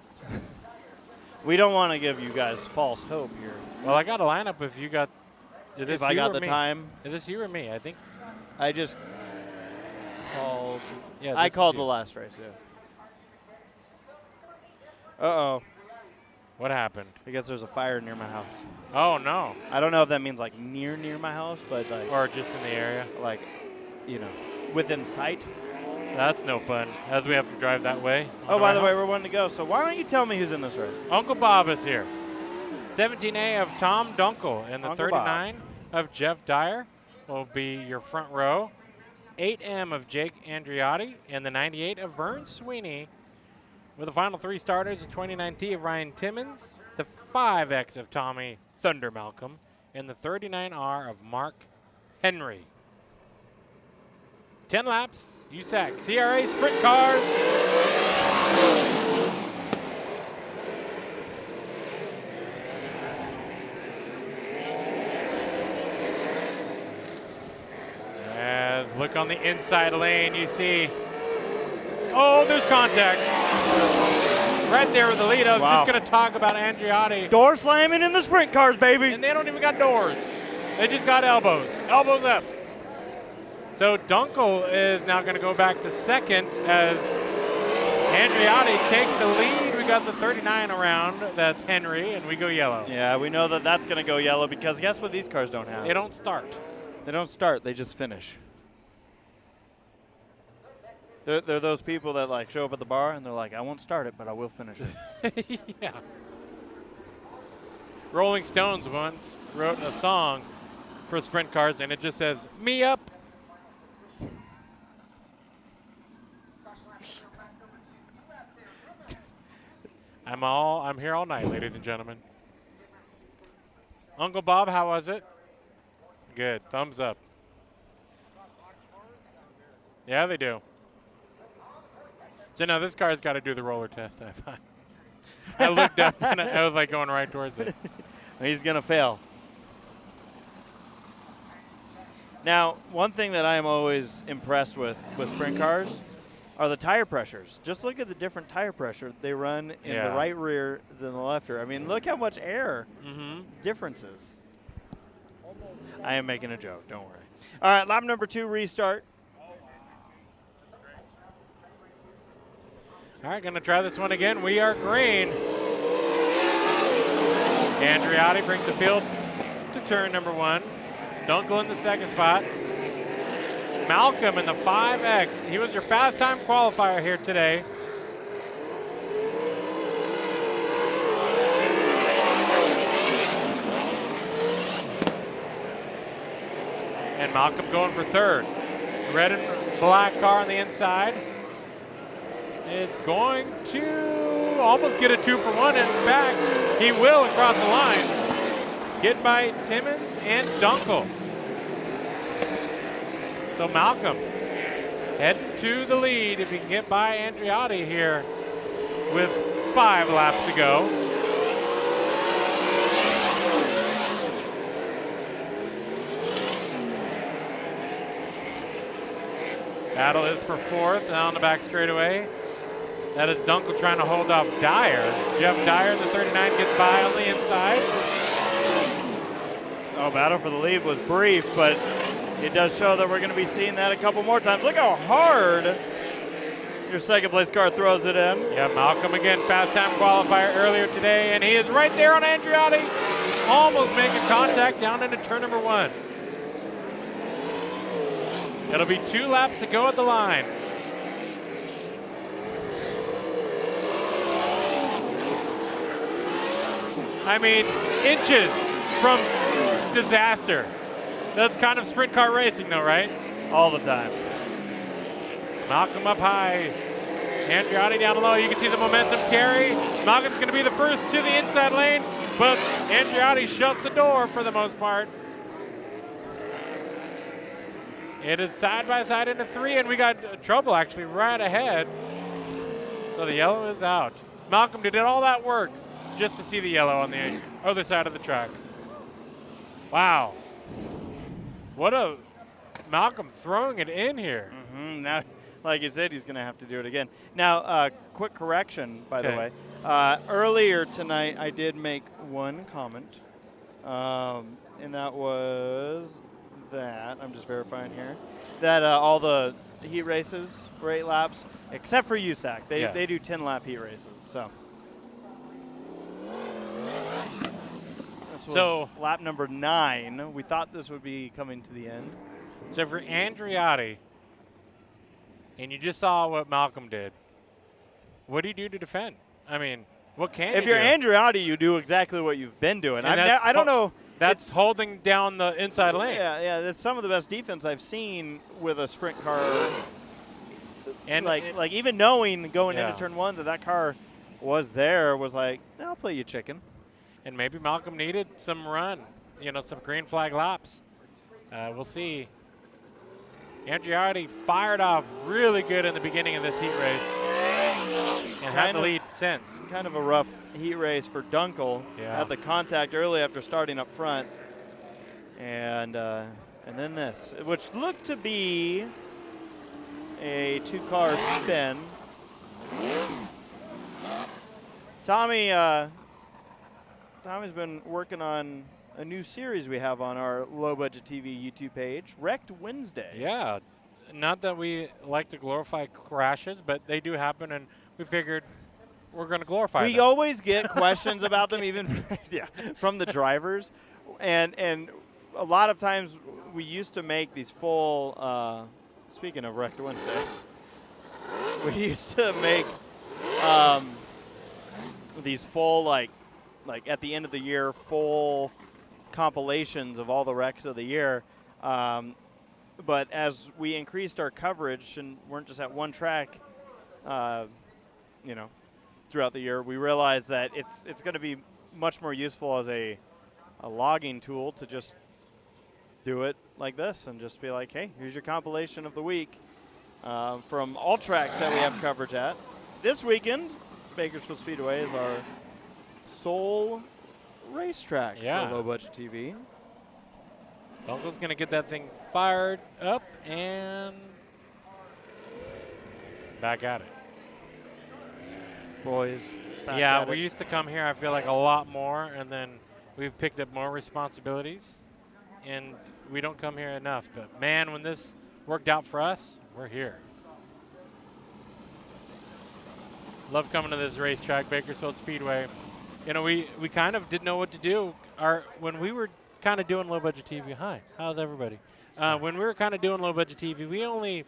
Speaker 2: We don't want to give you guys false hope here.
Speaker 1: Well, I got a lineup if you got.
Speaker 2: If I got the time.
Speaker 1: Is this you or me? I think.
Speaker 2: I just called.
Speaker 1: Yeah,
Speaker 2: I called the last race, yeah. Uh-oh.
Speaker 1: What happened?
Speaker 2: I guess there's a fire near my house.
Speaker 1: Oh, no.
Speaker 2: I don't know if that means, like, near my house, but, like.
Speaker 1: Or just in the area.
Speaker 2: Like, within sight.
Speaker 1: That's no fun, as we have to drive that way.
Speaker 2: Oh, by the way, we're one to go. So why don't you tell me who's in this race?
Speaker 1: Uncle Bob is here. 17A of Tom Dunkel and the
Speaker 2: Uncle
Speaker 1: 39 of Jeff Dyer will be your front row. 8M of Jake Andriotti and the 98 of Vern Sweeney. With the final 3 starters, the 29T of Ryan Timmons, the 5X of Tommy Thunder Malcolm, and the 39R of Mark Henry. 10 laps, USAC CRA Sprint Cars. As look on the inside lane, you see, oh, there's contact. Right there with the lead. I was just going to talk about Andriotti.
Speaker 2: Door slamming in the sprint cars, baby.
Speaker 1: And they don't even got doors. They just got elbows. Elbows up. So Dunkel is now going to go back to second as Andriotti takes the lead. We got the 39 around. That's Henry, and we go yellow.
Speaker 2: Yeah, we know that that's going to go yellow because guess what these cars don't have?
Speaker 1: They don't start.
Speaker 2: They don't start. They just finish. They're those people that like show up at the bar and they're like, I won't start it, but I will finish it.
Speaker 1: Yeah. Rolling Stones once wrote a song for sprint cars, and it just says, "Me up." I'm here all night, ladies and gentlemen. Uncle Bob, how was it? Good. Thumbs up. Yeah, they do. So no, this car's got to do the roller test, I thought. I looked up and I was like going right towards it.
Speaker 2: He's going to fail. Now, one thing that I am always impressed with sprint cars are the tire pressures. Just look at the different tire pressure they run in the right rear than the left rear. I mean, look how much air differences. I am making a joke, don't worry. All right, lap number 2, restart.
Speaker 1: All right, going to try this one again. We are green. Andriotti brings the field to turn number 1. Dunkel in the second spot. Malcolm in the 5X. He was your fast time qualifier here today. And Malcolm going for third. Red and black car on the inside is going to almost get a 2-for-1. In fact, he will across the line. Get by Timmons and Dunkel. So Malcolm heading to the lead if he can get by Andriotti here with 5 laps to go. Battle is for 4th down the back straightaway. That is Dunkel trying to hold off Dyer. Jeff Dyer, the 39, gets by on the inside.
Speaker 2: Oh, battle for the lead was brief, but it does show that we're going to be seeing that a couple more times. Look how hard your second place car throws it in.
Speaker 1: Yeah, Malcolm again, fast time qualifier earlier today, and he is right there on Andriotti, almost making contact down into turn number 1. It'll be 2 laps to go at the line. I mean, inches from disaster. That's kind of sprint car racing though, right?
Speaker 2: All the time.
Speaker 1: Malcolm up high. Andriotti down low. You can see the momentum carry. Malcolm's going to be the first to the inside lane, but Andriotti shuts the door for the most part. It is side by side into 3, and we got trouble actually right ahead. So the yellow is out. Malcolm did all that work just to see the yellow on the other side of the track. Wow. What a Malcolm throwing it in here.
Speaker 2: Now, like you said, he's going to have to do it again. Now, quick correction, by the way. Earlier tonight, I did make one comment, and that was that, I'm just verifying here, that all the heat races were 8 laps, except for USAC. They do 10-lap heat races. So lap number 9. We thought this would be coming to the end.
Speaker 1: So for Andriotti, and you just saw what Malcolm did, what do you do to defend? I mean, what can you do?
Speaker 2: If you're Andriotti, you do exactly what you've been doing. I don't know
Speaker 1: That's holding down the inside lane.
Speaker 2: Yeah, that's some of the best defense I've seen with a sprint car.
Speaker 1: And
Speaker 2: like even knowing going
Speaker 1: Yeah.
Speaker 2: into turn 1 that car was there, was like, I'll play you chicken.
Speaker 1: And maybe Malcolm needed some run, some green flag laps. We'll see. Andreotti fired off really good in the beginning of this heat race and had the lead since.
Speaker 2: Kind of a rough heat race for Dunkel.
Speaker 1: Yeah.
Speaker 2: Had the contact early after starting up front. And then this, which looked to be a 2-car spin. Tommy's been working on a new series we have on our Low Budget TV YouTube page, Wrecked Wednesday.
Speaker 1: Yeah, not that we like to glorify crashes, but they do happen, and we figured we're going to glorify them.
Speaker 2: We always get questions about them, even from the drivers, and a lot of times we used to make these full. Speaking of Wrecked Wednesday, we used to make these full like at the end of the year full compilations of all the wrecks of the year. But as we increased our coverage and weren't just at one track, throughout the year, we realized that it's going to be much more useful as a logging tool to just do it like this and just be like, hey, here's your compilation of the week from all tracks that we have coverage at. This weekend, Bakersfield Speedway is our sole racetrack for Low Budget TV.
Speaker 1: Dunkel's going to get that thing fired up and back at it.
Speaker 2: Boys.
Speaker 1: Yeah, we used to come here, I feel like, a lot more, and then we've picked up more responsibilities, and we don't come here enough. But, man, when this worked out for us, we're here. Love coming to this racetrack, Bakersfield Speedway. We kind of didn't know what to do. When we were kind of doing Low Budget TV, hi, how's everybody? When we were kind of doing Low Budget TV, we only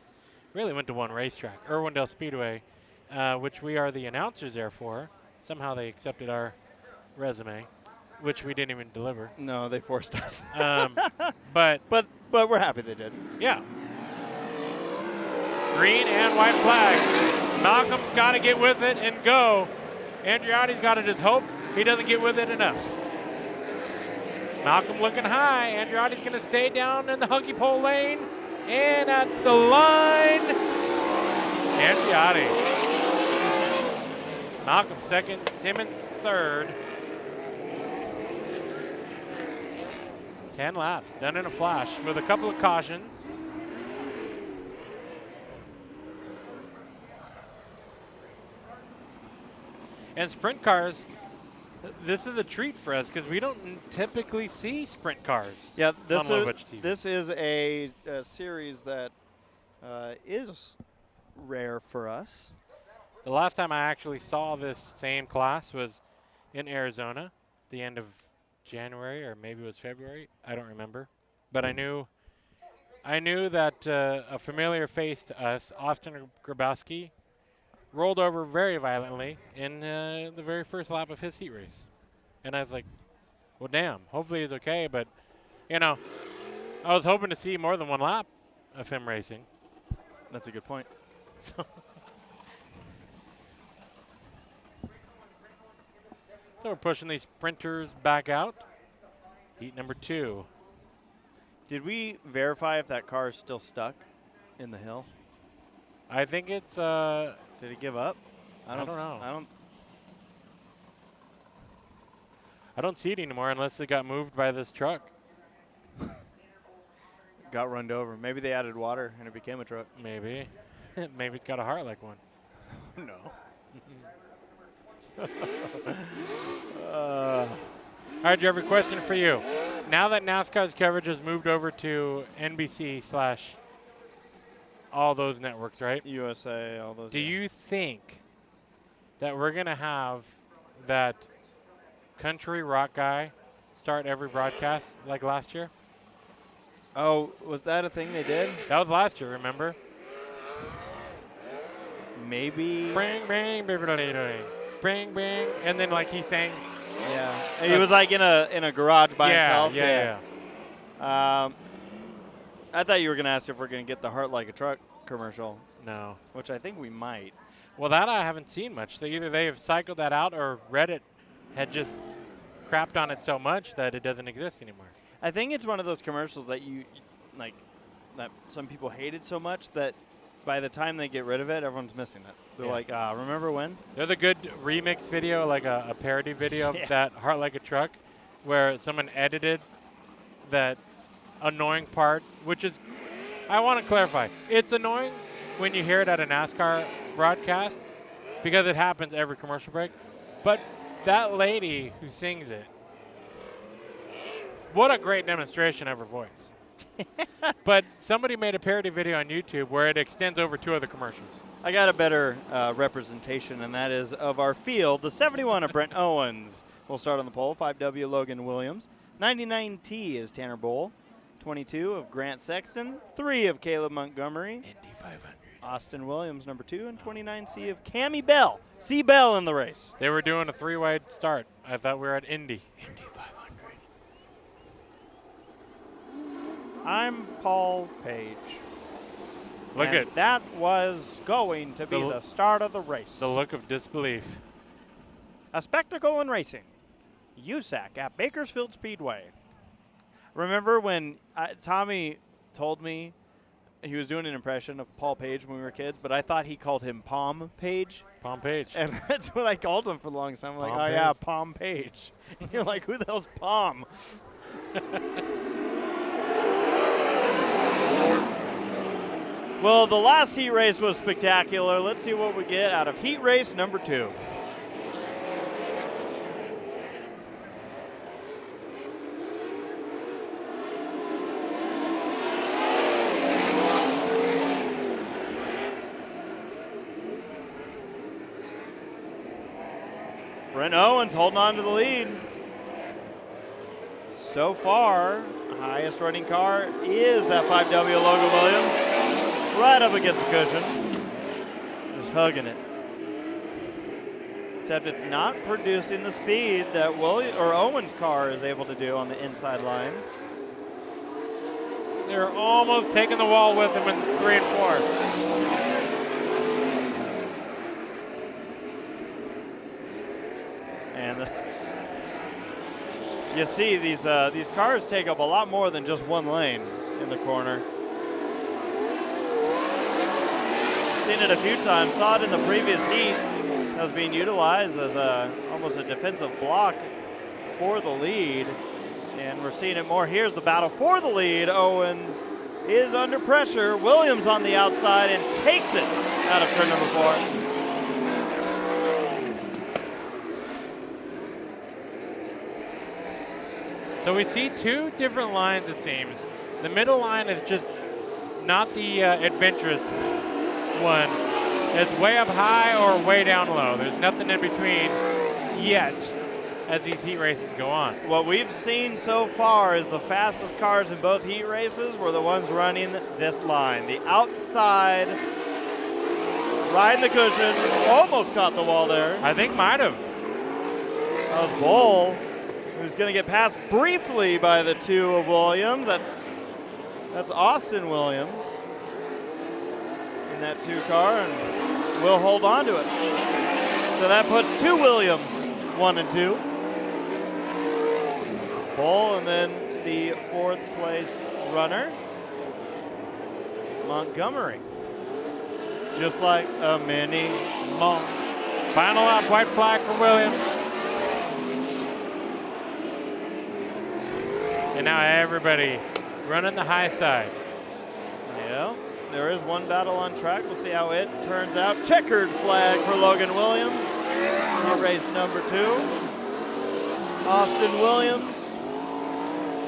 Speaker 1: really went to one racetrack, Irwindale Speedway, which we are the announcers there for. Somehow they accepted our resume, which we didn't even deliver.
Speaker 2: No, they forced us.
Speaker 1: But
Speaker 2: we're happy they did.
Speaker 1: Yeah. Green and white flag. Malcolm's got to get with it and go. Andreotti's got to just hope he doesn't get with it enough. Malcolm looking high. Andreotti's going to stay down in the huggy pole lane. And at the line, Andreotti. Malcolm second, Timmons third. 10 laps, done in a flash with a couple of cautions. And sprint cars, this is a treat for us because we don't typically see sprint cars.
Speaker 2: Yeah,
Speaker 1: this
Speaker 2: is a series that is rare for us.
Speaker 1: The last time I actually saw this same class was in Arizona, the end of January, or maybe it was February. I don't remember. But I knew that a familiar face to us, Austin Grabowski, rolled over very violently in the very first lap of his heat race. And I was like, well, damn, hopefully he's okay. But, I was hoping to see more than one lap of him racing.
Speaker 2: That's a good point.
Speaker 1: So we're pushing these sprinters back out. Heat number 2.
Speaker 2: Did we verify if that car is still stuck in the hill?
Speaker 1: I think it's
Speaker 2: Did it give up?
Speaker 1: I don't know. I don't see it anymore unless it got moved by this truck.
Speaker 2: Got runned over. Maybe they added water and it became a truck.
Speaker 1: Maybe. Maybe it's got a heart like one.
Speaker 2: No.
Speaker 1: All right, Jeffrey, question for you. Now that NASCAR's coverage has moved over to NBC / all those networks, right?
Speaker 2: USA, all those.
Speaker 1: Do you think that we're going to have that country rock guy start every broadcast like last year?
Speaker 2: Oh, was that a thing they did?
Speaker 1: That was last year, remember?
Speaker 2: Maybe.
Speaker 1: Bring, bring, bring, bring, bring. And then like he sang
Speaker 2: Yeah. He was like in a garage by himself.
Speaker 1: Yeah.
Speaker 2: I thought you were going to ask if we're going to get the Heart Like a Truck commercial.
Speaker 1: No.
Speaker 2: Which I think we might.
Speaker 1: Well, that I haven't seen much. So either they have cycled that out or Reddit had just crapped on it so much that it doesn't exist anymore.
Speaker 2: I think it's one of those commercials that that some people hated so much that by the time they get rid of it, everyone's missing it. They're like, remember when?
Speaker 1: They're the good remix video, like a parody video of that Heart Like a Truck, where someone edited that annoying part, which is, I want to clarify, it's annoying when you hear it at a NASCAR broadcast because it happens every commercial break. But that lady who sings it, what a great demonstration of her voice. But somebody made a parody video on YouTube where it extends over 2 other commercials.
Speaker 2: I got a better representation, and that is of our field. The 71 of Brent Owens will start on the pole. 5W Logan Williams. 99T is Tanner Bowl. 22 of Grant Sexton. 3 of Caleb Montgomery.
Speaker 1: Indy 500.
Speaker 2: Austin Williams, number 2, and 29C of Cammie Bell. C. Bell in the race.
Speaker 1: They were doing a 3-wide start. I thought we were at Indy. Indy 500.
Speaker 2: I'm Paul Page.
Speaker 1: Look
Speaker 2: and
Speaker 1: at
Speaker 2: that was going to be the start of the race.
Speaker 1: the look of disbelief.
Speaker 2: A spectacle in racing. USAC at Bakersfield Speedway. Remember when Tommy told me he was doing an impression of Paul Page when we were kids, but I thought he called him Palm Page.
Speaker 1: Palm Page.
Speaker 2: And that's what I called him for the longest time. I'm like,
Speaker 1: Palm
Speaker 2: oh,
Speaker 1: Page.
Speaker 2: yeah, Palm Page. And you're like, who the hell's Palm? Well, the last heat race was spectacular. Let's see what we get out of heat race number 2. Brent Owens holding on to the lead. So far, highest running car is that 5W Logan Williams. Right up against the cushion. Just hugging it. Except it's not producing the speed that Owens' car is able to do on the inside line.
Speaker 1: They're almost taking the wall with him in 3 and 4.
Speaker 2: And you see these cars take up a lot more than just one lane in the corner. Seen it a few times, saw it in the previous heat. That was being utilized as almost a defensive block for the lead. And we're seeing it more. Here's the battle for the lead. Owens is under pressure. Williams on the outside and takes it out of turn number 4.
Speaker 1: So we see 2 different lines, it seems. The middle line is just not the adventurous one. It's way up high or way down low. There's nothing in between yet as these heat races go on.
Speaker 2: What we've seen so far is the fastest cars in both heat races were the ones running this line. The outside, riding the cushion, almost caught the wall there.
Speaker 1: I think might have.
Speaker 2: That was Bull, who's going to get passed briefly by the 2 of Williams. That's Austin Williams in that 2 car, and will hold on to it. So that puts 2 Williams, 1 and 2. Bull, and then the 4th place runner, Montgomery. Just like a mini Monk.
Speaker 1: Final lap, white flag for Williams. And now everybody running the high side.
Speaker 2: Yeah, there is one battle on track. We'll see how it turns out. Checkered flag for Logan Williams. Race number 2. Austin Williams.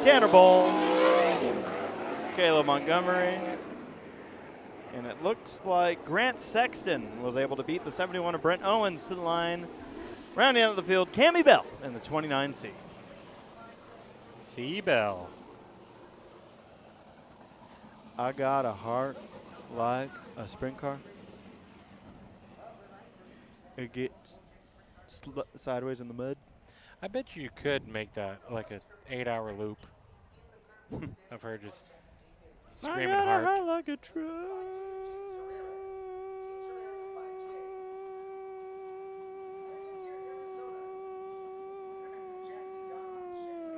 Speaker 2: Tanner Bowl. Caleb Montgomery. And it looks like Grant Sexton was able to beat the 71 of Brent Owens to the line. Rounding out of the field, Cammie Bell in the 29C.
Speaker 1: C-Bell.
Speaker 2: I got a heart like a sprint car. It gets sideways in the mud.
Speaker 1: I bet you could make that like an 8-hour loop of her just screaming
Speaker 2: I got a
Speaker 1: hard.
Speaker 2: heart like a truck.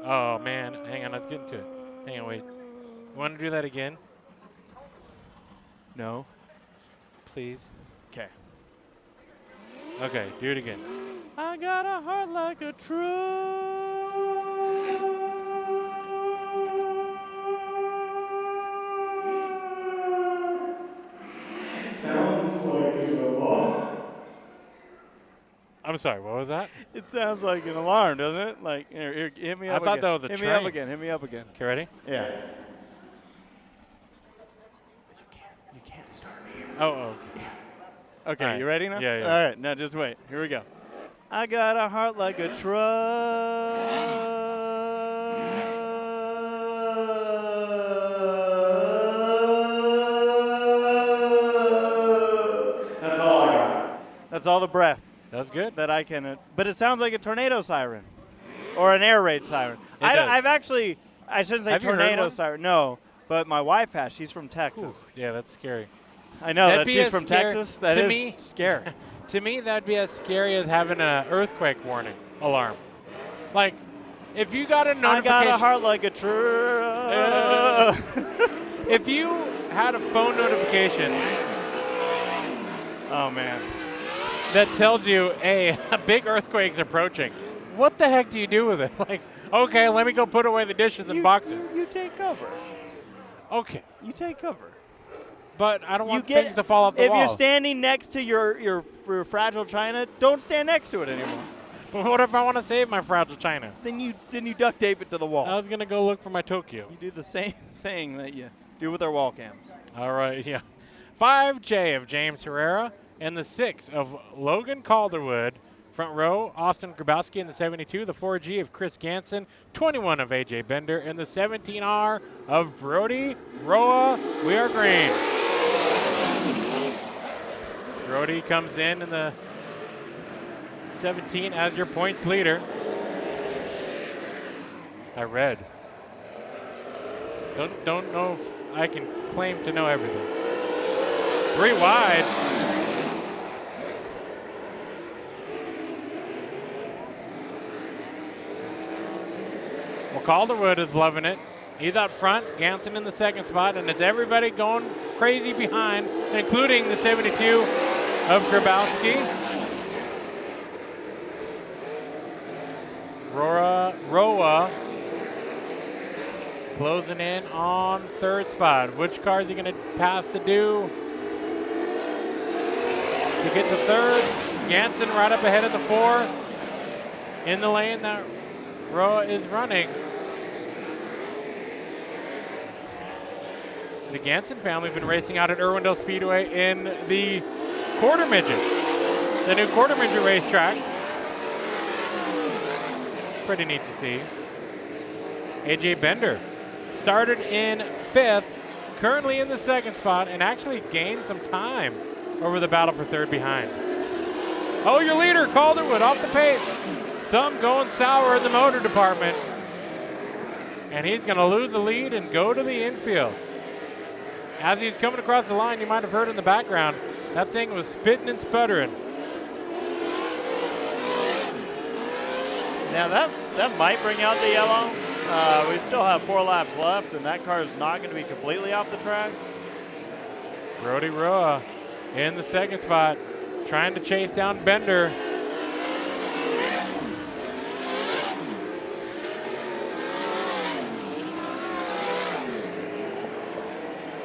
Speaker 1: Oh, man. Hang on. Let's get into it. Hang on. Wait. You want to do that again?
Speaker 2: No.
Speaker 1: Please.
Speaker 2: Okay.
Speaker 1: Okay. Do it again.
Speaker 2: I got a heart like a truck. Sounds like an alarm.
Speaker 1: I'm sorry. What was that?
Speaker 2: It sounds like an alarm, doesn't it? Like, here, hit me
Speaker 1: I
Speaker 2: up
Speaker 1: thought
Speaker 2: again.
Speaker 1: that was a
Speaker 2: Hit
Speaker 1: train.
Speaker 2: me up again. Hit me up again.
Speaker 1: Okay, ready?
Speaker 2: Yeah. You can't start me here.
Speaker 1: Oh.
Speaker 2: Okay,
Speaker 1: All right.
Speaker 2: you ready now?
Speaker 1: Yeah, yeah.
Speaker 2: All right, now just wait. Here we go. I got a heart like a truck. That's all I got. That's all the breath
Speaker 1: That was good.
Speaker 2: that I can. But it sounds like a tornado siren or an air raid siren.
Speaker 1: It does.
Speaker 2: I shouldn't say
Speaker 1: Have you heard
Speaker 2: tornado
Speaker 1: one?
Speaker 2: siren. No, but my wife has. She's from Texas.
Speaker 1: Ooh, yeah, that's scary.
Speaker 2: I know
Speaker 1: That'd
Speaker 2: that
Speaker 1: be
Speaker 2: she's
Speaker 1: as
Speaker 2: from
Speaker 1: scary-
Speaker 2: Texas. That
Speaker 1: to
Speaker 2: is
Speaker 1: me-
Speaker 2: scary.
Speaker 1: To me, that'd be as scary as having an earthquake warning alarm. Like, if you got a
Speaker 2: I
Speaker 1: notification.
Speaker 2: got a heart like a truck.
Speaker 1: If you had a phone notification
Speaker 2: Oh man.
Speaker 1: that tells you, hey, a big earthquake's approaching, what the heck do you do with it? Like, okay, let me go put away the dishes and boxes.
Speaker 2: You take cover.
Speaker 1: Okay.
Speaker 2: You take cover.
Speaker 1: But I don't want things to fall off the
Speaker 2: If
Speaker 1: walls.
Speaker 2: you're standing next to your fragile china, don't stand next to it anymore.
Speaker 1: But what if I want to save my fragile china?
Speaker 2: Then you duct tape it to the wall.
Speaker 1: I was going to go look for my Tokyo.
Speaker 2: You do the same thing that you do with our wall cams.
Speaker 1: All right, yeah. 5J of James Herrera and the 6 of Logan Calderwood. Front row, Austin Grabowski in the 72, the 4G of Chris Ganson, 21 of AJ Bender, and the 17R of Brody Roa. We are green. Brody comes in the 17 as your points leader. I read. Don't know if I can claim to know everything. 3 wide. Well, Calderwood is loving it. He's out front, Ganson in the second spot, and it's everybody going crazy behind, including the 72 of Grabowski. Roa closing in on third spot. Which car is he going to pass to do to get to third? Ganson right up ahead of the 4 in the lane that Roa is running. The Ganson family have been racing out at Irwindale Speedway in the quarter midgets, the new quarter midget racetrack. Pretty neat to see. AJ Bender started in 5th, currently in the second spot, and actually gained some time over the battle for third behind. Oh, your leader, Calderwood, off the pace. Some going sour in the motor department. And he's going to lose the lead and go to the infield. As he's coming across the line, you might have heard in the background, that thing was spitting and sputtering.
Speaker 2: Now that might bring out the yellow. We still have 4 laps left, and that car is not going to be completely off the track.
Speaker 1: Brody Roa in the second spot, trying to chase down Bender.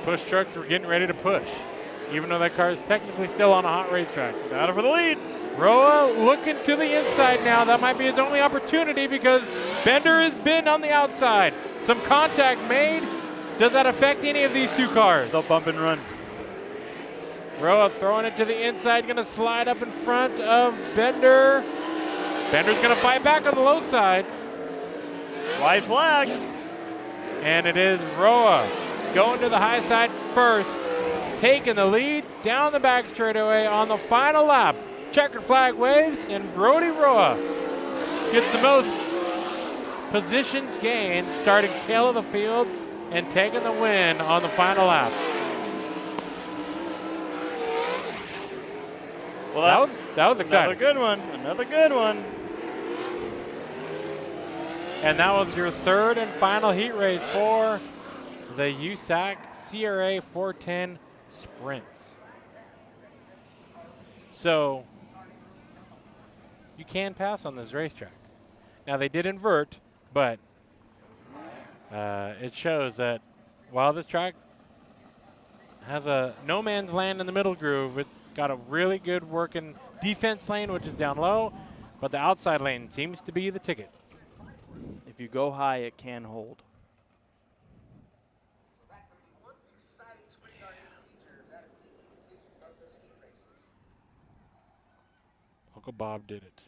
Speaker 1: Push trucks were getting ready to push, even though that car is technically still on a hot racetrack.
Speaker 2: Battle for the lead.
Speaker 1: Roa looking to the inside now. That might be his only opportunity because Bender has been on the outside. Some contact made. Does that affect any of these two cars?
Speaker 2: They'll bump and run.
Speaker 1: Roa throwing it to the inside, going to slide up in front of Bender. Bender's going to fight back on the low side.
Speaker 2: White flag.
Speaker 1: And it is Roa going to the high side first, taking the lead down the back straightaway on the final lap. Checkered flag waves, and Brody Roa gets the most positions gained, starting tail of the field and taking the win on the final lap.
Speaker 2: Well,
Speaker 1: that was exciting.
Speaker 2: Another good one. Another good one.
Speaker 1: And that was your third and final heat race for the USAC CRA 410 Sprints. So you can pass on this racetrack. Now they did invert, but it shows that while this track has a no man's land in the middle groove, it's got a really good working defense lane, which is down low, but the outside lane seems to be the ticket.
Speaker 2: If you go high, it can hold.
Speaker 1: Uncle Bob did it.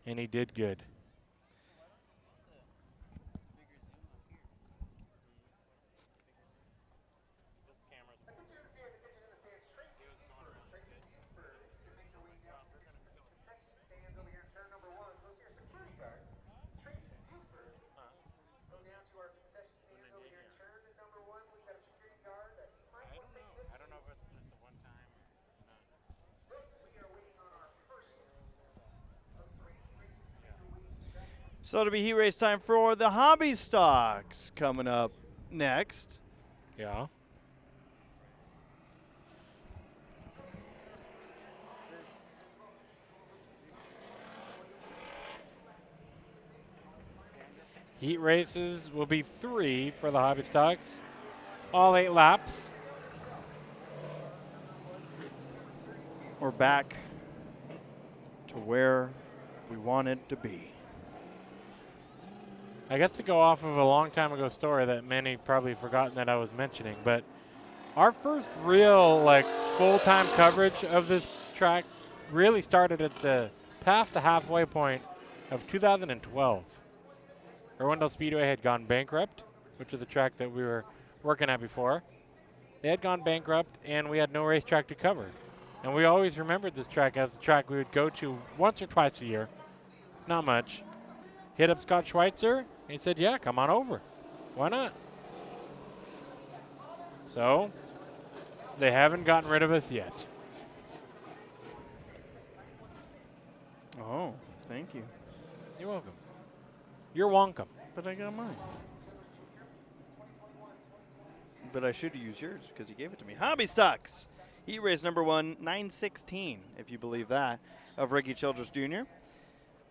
Speaker 1: And he did good.
Speaker 2: So it'll be heat race time for the hobby stocks coming up next.
Speaker 1: Yeah. Heat races will be 3 for the hobby stocks. All 8 laps.
Speaker 2: We're back to where we wanted to be.
Speaker 1: I guess to go off of a long time ago story that many probably forgotten that I was mentioning, but our first real full-time coverage of this track really started at the past the halfway point of 2012. Irwindale Speedway had gone bankrupt, which is a track that we were working at before. They had gone bankrupt, and we had no racetrack to cover. And we always remembered this track as a track we would go to once or twice a year, not much. Hit up Scott Schweitzer, and he said, yeah, come on over. Why not? So, they haven't gotten rid of us yet.
Speaker 2: Oh, thank you.
Speaker 1: You're welcome. You're welcome.
Speaker 2: But I got mine. But I should use yours because you gave it to me. Hobby stocks. Heat race number 1, 916, if you believe that, of Ricky Childress Jr.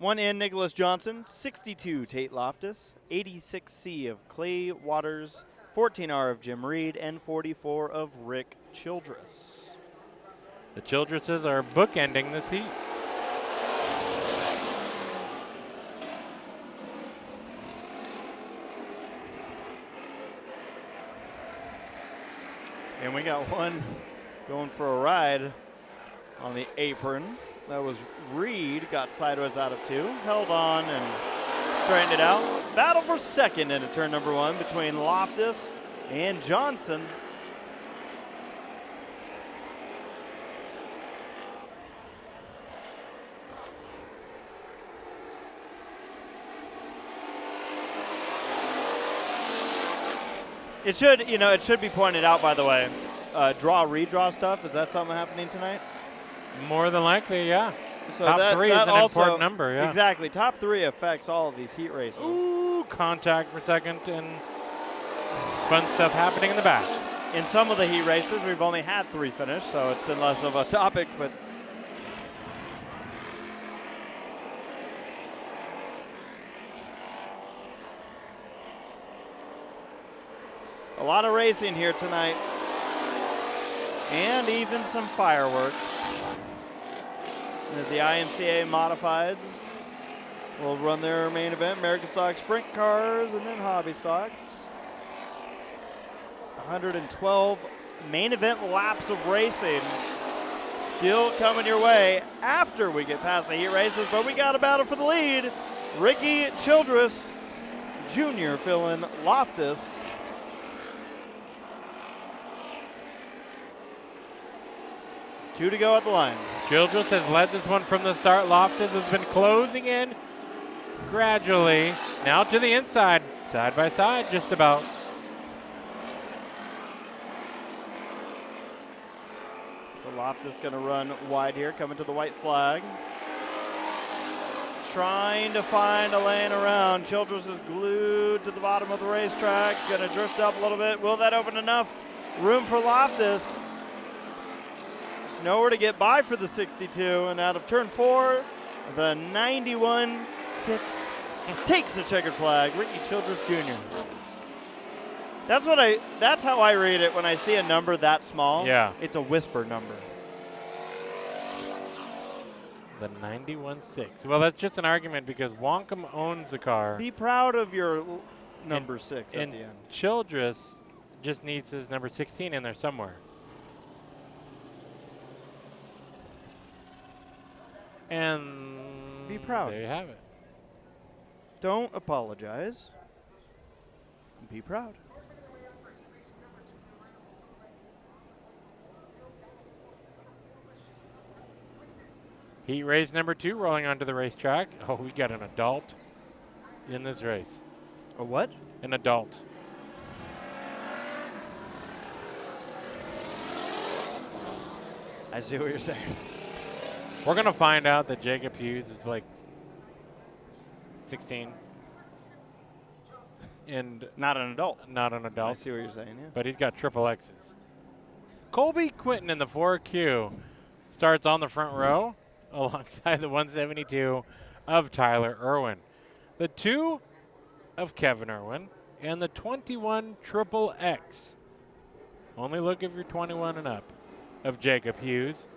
Speaker 2: 1N Nicholas Johnson, 62 Tate Loftus, 86C of Clay Waters, 14R of Jim Reed, and 44 of Rick Childress.
Speaker 1: The Childresses are bookending this heat.
Speaker 2: And we got one going for a ride on the apron. That was Reed, got sideways out of 2, held on and straightened it out. Battle for second into turn number 1 between Loftus and Johnson. It should be pointed out, by the way, redraw stuff. Is that something happening tonight?
Speaker 1: More than likely, yeah.
Speaker 2: So
Speaker 1: top 3 is an important number, yeah.
Speaker 2: Exactly. Top 3 affects all of these heat races.
Speaker 1: Ooh, contact for second and fun stuff happening in the back.
Speaker 2: In some of the heat races, we've only had 3 finish, so it's been less of a topic, but a lot of racing here tonight. And even some fireworks. As the IMCA Modifieds will run their main event, American Stock Sprint Cars, and then Hobby Stocks. 112 main event laps of racing still coming your way after we get past the heat races, but we got a battle for the lead. Ricky Childress Jr. filling Loftus. Two to go at the line.
Speaker 1: Childress has led this one from the start. Loftus has been closing in gradually. Now to the inside, side by side, just about.
Speaker 2: So Loftus going to run wide here, coming to the white flag. Trying to find a lane around. Childress is glued to the bottom of the racetrack. Going to drift up a little bit. Will that open enough room for Loftus? There's nowhere to get by for the 62. And out of turn 4, the 91-6 takes the checkered flag. Ricky Childress Jr. That's how I read it when I see a number that small.
Speaker 1: Yeah.
Speaker 2: It's a whisper number.
Speaker 1: The 91-6. Well, that's just an argument because Wonkum owns the car.
Speaker 2: Be proud of your number 6 at
Speaker 1: and
Speaker 2: the end.
Speaker 1: Childress just needs his number 16 in there somewhere. And
Speaker 2: be proud.
Speaker 1: There you have it.
Speaker 2: Don't apologize. Be proud.
Speaker 1: Heat race number 2 rolling onto the racetrack. Oh, we got an adult in this race.
Speaker 2: A what?
Speaker 1: An adult.
Speaker 2: I see what you're saying.
Speaker 1: We're going to find out that Jacob Hughes is like 16. And
Speaker 2: not an adult.
Speaker 1: Not an adult.
Speaker 2: I see what you're saying, yeah.
Speaker 1: But he's got triple X's. Colby Quinton in the 4Q starts on the front row alongside the 172 of Tyler Irwin. The 2 of Kevin Irwin and the 21 triple X. Only look if you're 21 and up of Jacob Hughes.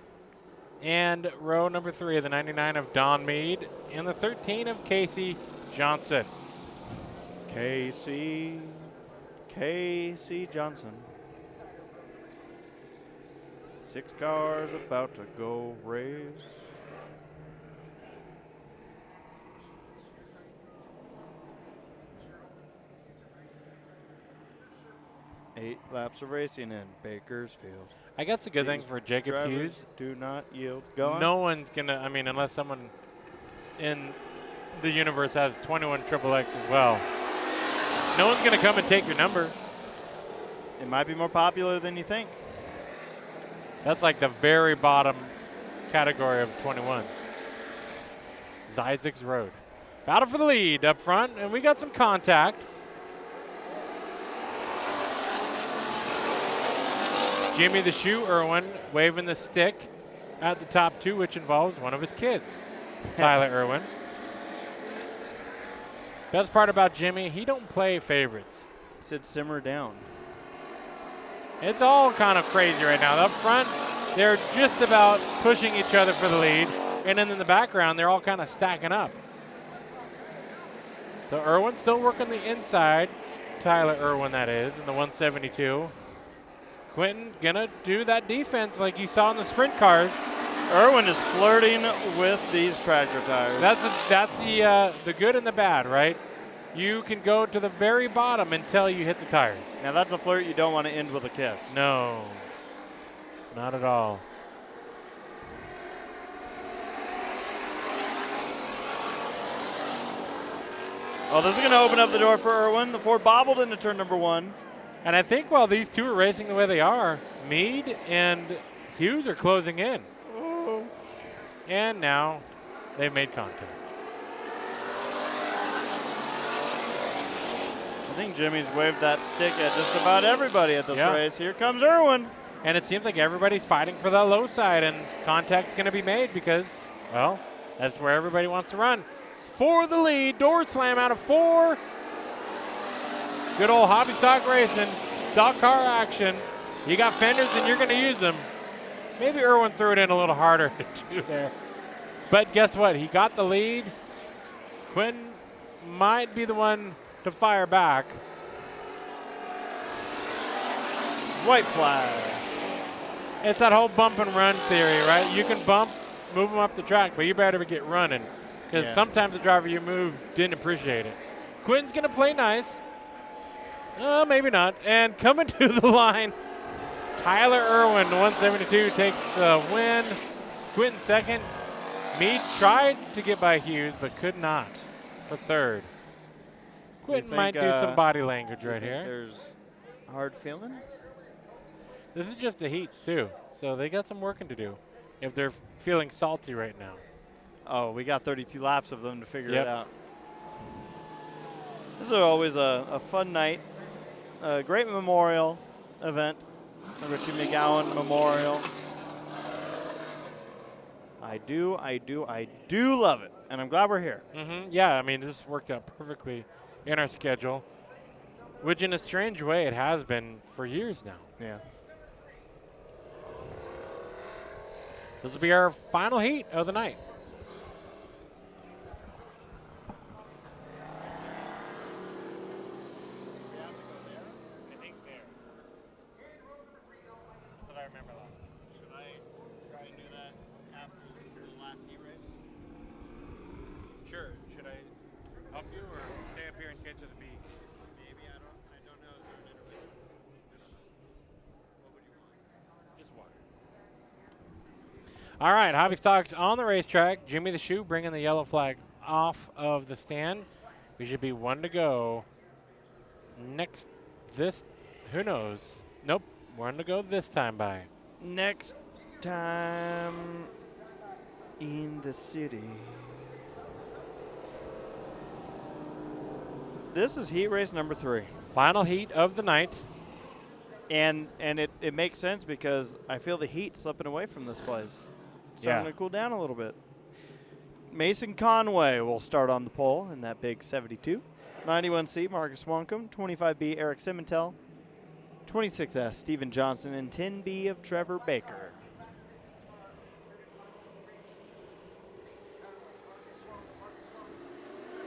Speaker 1: And row number 3 of the 99 of Don Mead and the 13 of Casey Johnson.
Speaker 2: Casey Johnson. 6 cars about to go race. 8 laps of racing in Bakersfield.
Speaker 1: I guess the good thing for Jacob Hughes,
Speaker 2: do not yield. Go on.
Speaker 1: No one's going to, I mean, unless someone in the universe has 21 triple X as well. No one's going to come and take your number.
Speaker 2: It might be more popular than you think.
Speaker 1: That's like the very bottom category of 21s. Isaac's Road. Battle for the lead up front, and we got some contact. Jimmy the Shoe Irwin waving the stick at the top 2, which involves one of his kids, Tyler Irwin. Best part about Jimmy, he don't play favorites.
Speaker 2: He said simmer down.
Speaker 1: It's all kind of crazy right now. Up front, they're just about pushing each other for the lead. And then in the background, they're all kind of stacking up. So Irwin still working the inside. Tyler Irwin, that is, in the 172. Quinton gonna do that defense like you saw in the sprint cars.
Speaker 2: Irwin is flirting with these tractor tires.
Speaker 1: That's the good and the bad, right? You can go to the very bottom until you hit the tires.
Speaker 2: Now that's a flirt you don't want to end with a kiss.
Speaker 1: No, not at all.
Speaker 2: Oh, this is going to open up the door for Irwin. The Ford bobbled into turn number 1.
Speaker 1: And I think while these two are racing the way they are, Mead and Hughes are closing in.
Speaker 2: Ooh.
Speaker 1: And now they've made contact.
Speaker 2: I think Jimmy's waved that stick at just about everybody at this race. Here comes Irwin.
Speaker 1: And it seems like everybody's fighting for the low side, and contact's going to be made because, well, that's where everybody wants to run. For the lead, door slam out of 4. Good old hobby stock racing, stock car action. You got fenders and you're going to use them. Maybe Irwin threw it in a little harder to do there. But guess what? He got the lead. Quinton might be the one to fire back.
Speaker 2: White flag.
Speaker 1: It's that whole bump and run theory, right? You can bump, move them up the track, but you better get running because sometimes the driver you move didn't appreciate it. Quinton's going to play nice. Maybe not. And coming to the line, Tyler Irwin, the 172, takes the win. Quinton second. Meade tried to get by Hughes, but could not for third. Quinton might do some body language right here.
Speaker 2: There's hard feelings?
Speaker 1: This is just the heats, too, so they got some working to do if they're feeling salty right now.
Speaker 2: Oh, we got 32 laps of them to figure it out. This is always a fun night. A great memorial event, the Richie McGowan Memorial. I do love it, and I'm glad we're here.
Speaker 1: Yeah, I mean, this worked out perfectly in our schedule, which in a strange way it has been for years now.
Speaker 2: Yeah.
Speaker 1: This will be our final heat of the night. Sure. Should I help you or stay up here in case of the beat? Maybe. I don't know. Is there an intermission? I don't know. What would you want? Just water. All right. Hobby Stocks on the racetrack. Jimmy the Shoe bringing the yellow flag off of the stand. We should be one to go. Next, who knows? Nope. One to go this time by.
Speaker 2: Next time in the city. This is heat race number 3.
Speaker 1: Final heat of the night.
Speaker 2: And it makes sense because I feel the heat slipping away from this place. Starting to cool down a little bit. Mason Conway will start on the pole in that big 72. 91C, Marcus Wancombe. 25B, Eric Simontel. 26S, Steven Johnson. And 10B of Trevor Baker.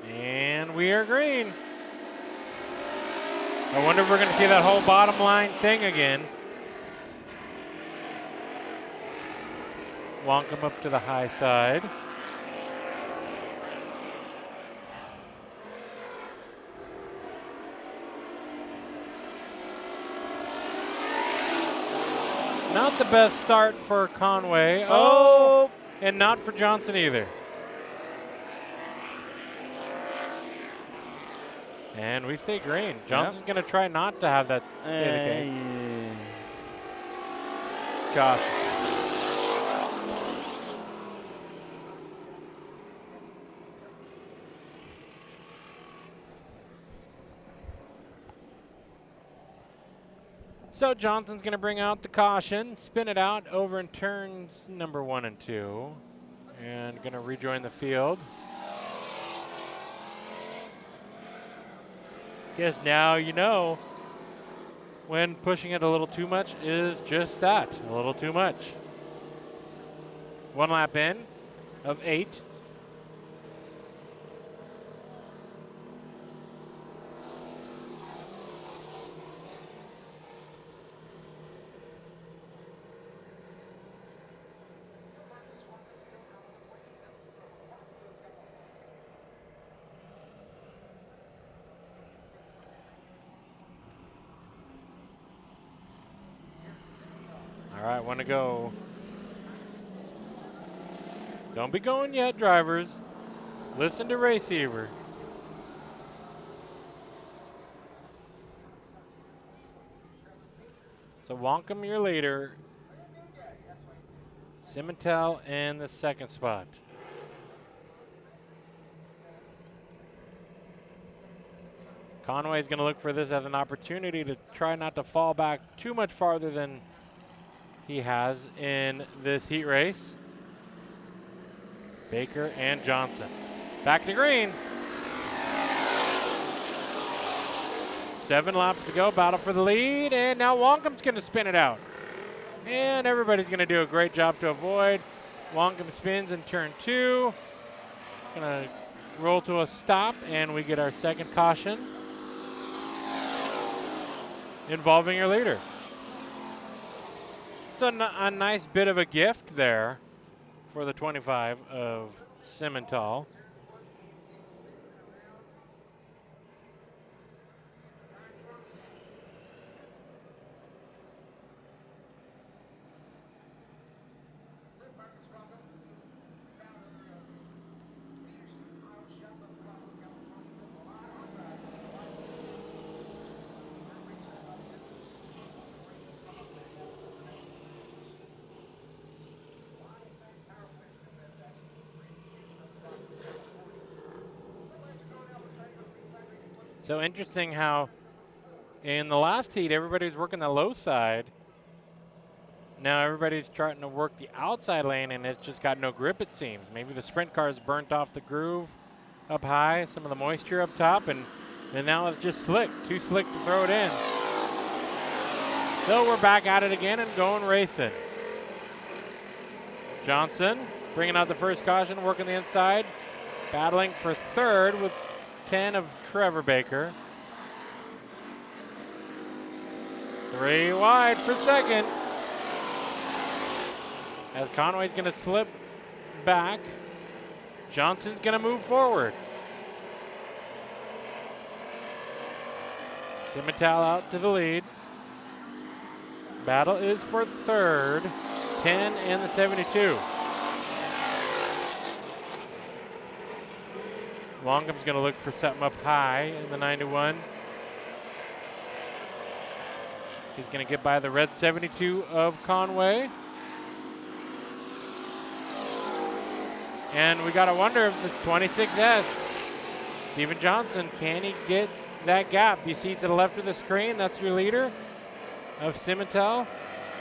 Speaker 1: And we are green. I wonder if we're going to see that whole bottom line thing again. Wancombe up to the high side. Not the best start for Conway. Oh! And not for Johnson either. And we stay green. Johnson's going to try not to have that stay the case.
Speaker 2: Gosh.
Speaker 1: So Johnson's going to bring out the caution, spin it out over in turns number 1 and 2, and going to rejoin the field. Guess now you know when pushing it a little too much is just that, a little too much. 1 lap in of 8. All right, 1 to go. Don't be going yet, drivers. Listen to Receiver. So Wancombe, your leader. Simontel in the second spot. Conway's going to look for this as an opportunity to try not to fall back too much farther than he has in this heat race. Baker and Johnson. Back to green. 7 laps to go, battle for the lead, and now Wancombe's going to spin it out. And everybody's going to do a great job to avoid. Wancombe spins in turn 2. Going to roll to a stop, and we get our second caution involving your leader. It's a nice bit of a gift there for the 25 of Simontal. So interesting how in the last heat, everybody was working the low side. Now everybody's trying to work the outside lane, and it's just got no grip, it seems. Maybe the sprint cars burnt off the groove up high, some of the moisture up top, and now it's just slick, too slick to throw it in. So we're back at it again and going racing. Johnson bringing out the first caution, working the inside, battling for third with 10 of Trevor Baker. 3 wide for second. As Conway's going to slip back, Johnson's going to move forward. Simmental out to the lead. Battle is for third, 10 and the 72. Longham's going to look for something up high in the 91. He's going to get by the red 72 of Conway. And we got to wonder if this 26S, Steven Johnson, can he get that gap? You see to the left of the screen, that's your leader of Simmental.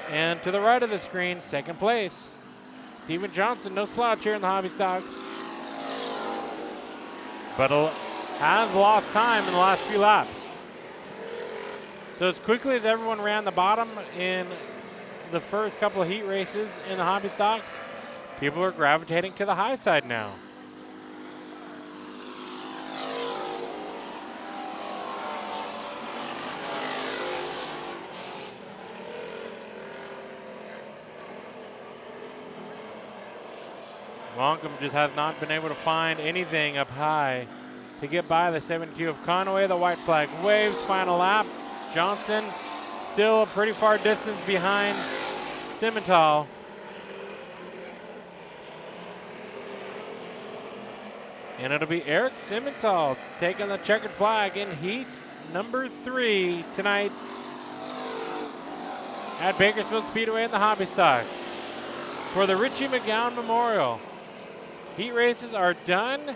Speaker 1: And to the right of the screen, second place, Steven Johnson. No slouch here in the hobby stocks. But has lost time in the last few laps. So as quickly as everyone ran the bottom in the first couple of heat races in the hobby stocks, people are gravitating to the high side now. Longcomb just has not been able to find anything up high to get by the 72 of Conway. The white flag waves, final lap. Johnson still a pretty far distance behind Simmental. And it'll be Eric Simmental taking the checkered flag in heat number 3 tonight at Bakersfield Speedway in the hobby stocks for the Richie McGowan Memorial. Heat races are done.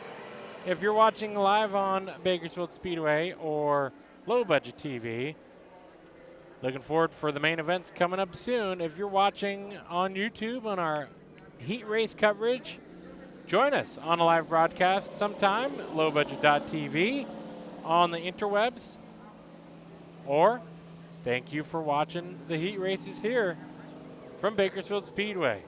Speaker 1: If you're watching live on Bakersfield Speedway or Low Budget TV, looking forward for the main events coming up soon. If you're watching on YouTube on our heat race coverage, join us on a live broadcast sometime, lowbudget.tv, on the interwebs. Or thank you for watching the heat races here from Bakersfield Speedway.